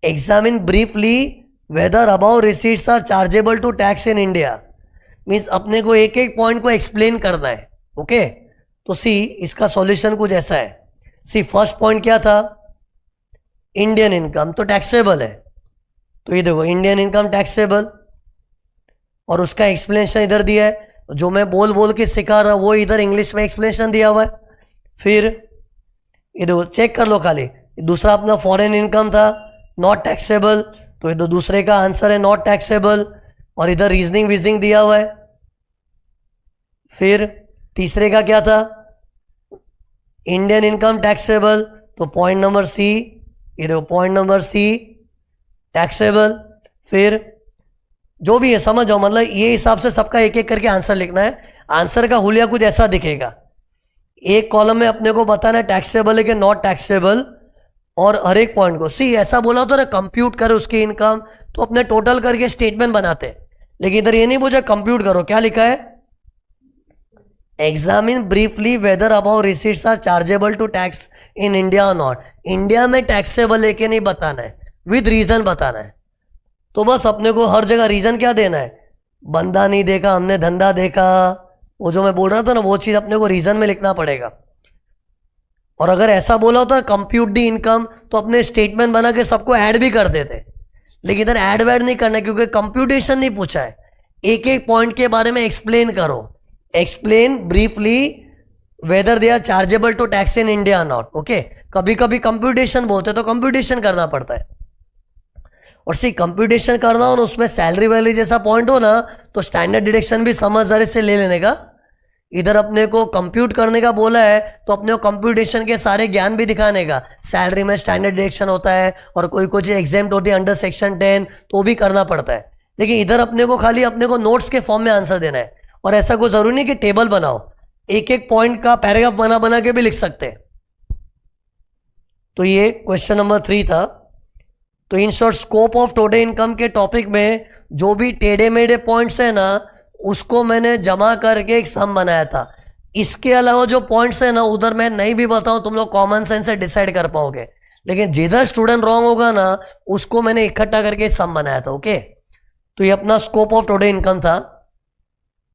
examine briefly whether above receipts are chargeable to tax in India. Means अपने को एक एक पॉइंट को एक्सप्लेन करना है, ओके। तो सी, इसका सॉल्यूशन कुछ ऐसा है। सी, फर्स्ट पॉइंट क्या था, इंडियन इनकम तो टैक्सेबल है, तो ये देखो इंडियन इनकम टैक्सेबल, और उसका एक्सप्लेनेशन इधर दिया है, जो मैं बोल बोल के सिखा रहा हूं वो इधर इंग्लिश में एक्सप्लेनेशन दिया हुआ है। फिर ये देखो, चेक कर लो खाली, दूसरा अपना फॉरेन इनकम था, नॉट टैक्सेबल, तो ये दूसरे का आंसर है नॉट टैक्सेबल, और इधर रीजनिंग वीजनिंग दिया हुआ है। फिर तीसरे का क्या था, इंडियन इनकम टैक्सेबल, तो पॉइंट नंबर सी, ये देखो पॉइंट नंबर सी टैक्सेबल। फिर जो भी है समझ जाओ, मतलब ये हिसाब से सबका एक एक करके आंसर लिखना है। आंसर का हुलिया कुछ ऐसा दिखेगा, एक कॉलम में अपने को बताना टैक्सेबल है कि नॉट टैक्सेबल, और हर एक पॉइंट को सी ऐसा बोला तो ना कंप्यूट करे उसकी इनकम, तो अपने टोटल करके स्टेटमेंट बनाते, लेकिन इधर ये नहीं पूछा कंप्यूट करो। क्या लिखा है, examine briefly whether above receipts are chargeable to tax in India और नॉट। इंडिया में टैक्सेबल है कि नहीं बताना है, विद रीजन बताना है। तो बस अपने को हर जगह रीजन क्या देना है, बंदा नहीं देखा हमने धंधा देखा, वो जो मैं बोल रहा था ना वो चीज अपने को रीजन में लिखना पड़ेगा। और अगर ऐसा बोला होता कंप्यूट दी इनकम, तो अपने स्टेटमेंट बना के सबको ऐड भी कर देते, लेकिन इधर ऐड वैड नहीं करना क्योंकि कंप्यूटेशन नहीं पूछा है, एक एक पॉइंट के बारे में एक्सप्लेन करो, explain briefly whether they are chargeable to tax in India not. Okay, कभी कभी कंप्यूटेशन बोलते तो कंप्यूटेशन करना पड़ता है, और सी कंप्यूटेशन करना हो ना उसमें सैलरी वैली जैसा पॉइंट हो ना तो स्टैंडर्ड डिडक्शन भी समझदारी से ले लेने का। इधर अपने को कंप्यूट करने का बोला है तो अपने को कंप्यूटेशन के सारे ज्ञान भी दिखाने का, सैलरी में स्टैंडर्ड डिडक्शन होता है और कोई कोई चीज एग्जाम्प्ट होती है अंडर सेक्शन 10 तो भी करना पड़ता है। लेकिन इधर अपने को खाली अपने को नोट्स के फॉर्म में आंसर देना है, और ऐसा कोई जरूरी नहीं कि टेबल बनाओ, एक एक पॉइंट का पैराग्राफ बना बना के भी लिख सकते हैं। तो ये क्वेश्चन नंबर 3 था। तो in short scope of total income के टॉपिक में जो भी टेढ़े मेढ़े पॉइंट्स है ना उसको मैंने जमा करके एक सम बनाया था। इसके अलावा जो पॉइंट्स है ना उधर मैं नहीं भी बताऊं तुम लोग कॉमन सेंस से डिसाइड कर पाओगे, लेकिन जिधर स्टूडेंट रॉन्ग होगा ना उसको मैंने इकट्ठा करके सम बनाया था। ओके, तो ये अपना स्कोप ऑफ टोटल इनकम था।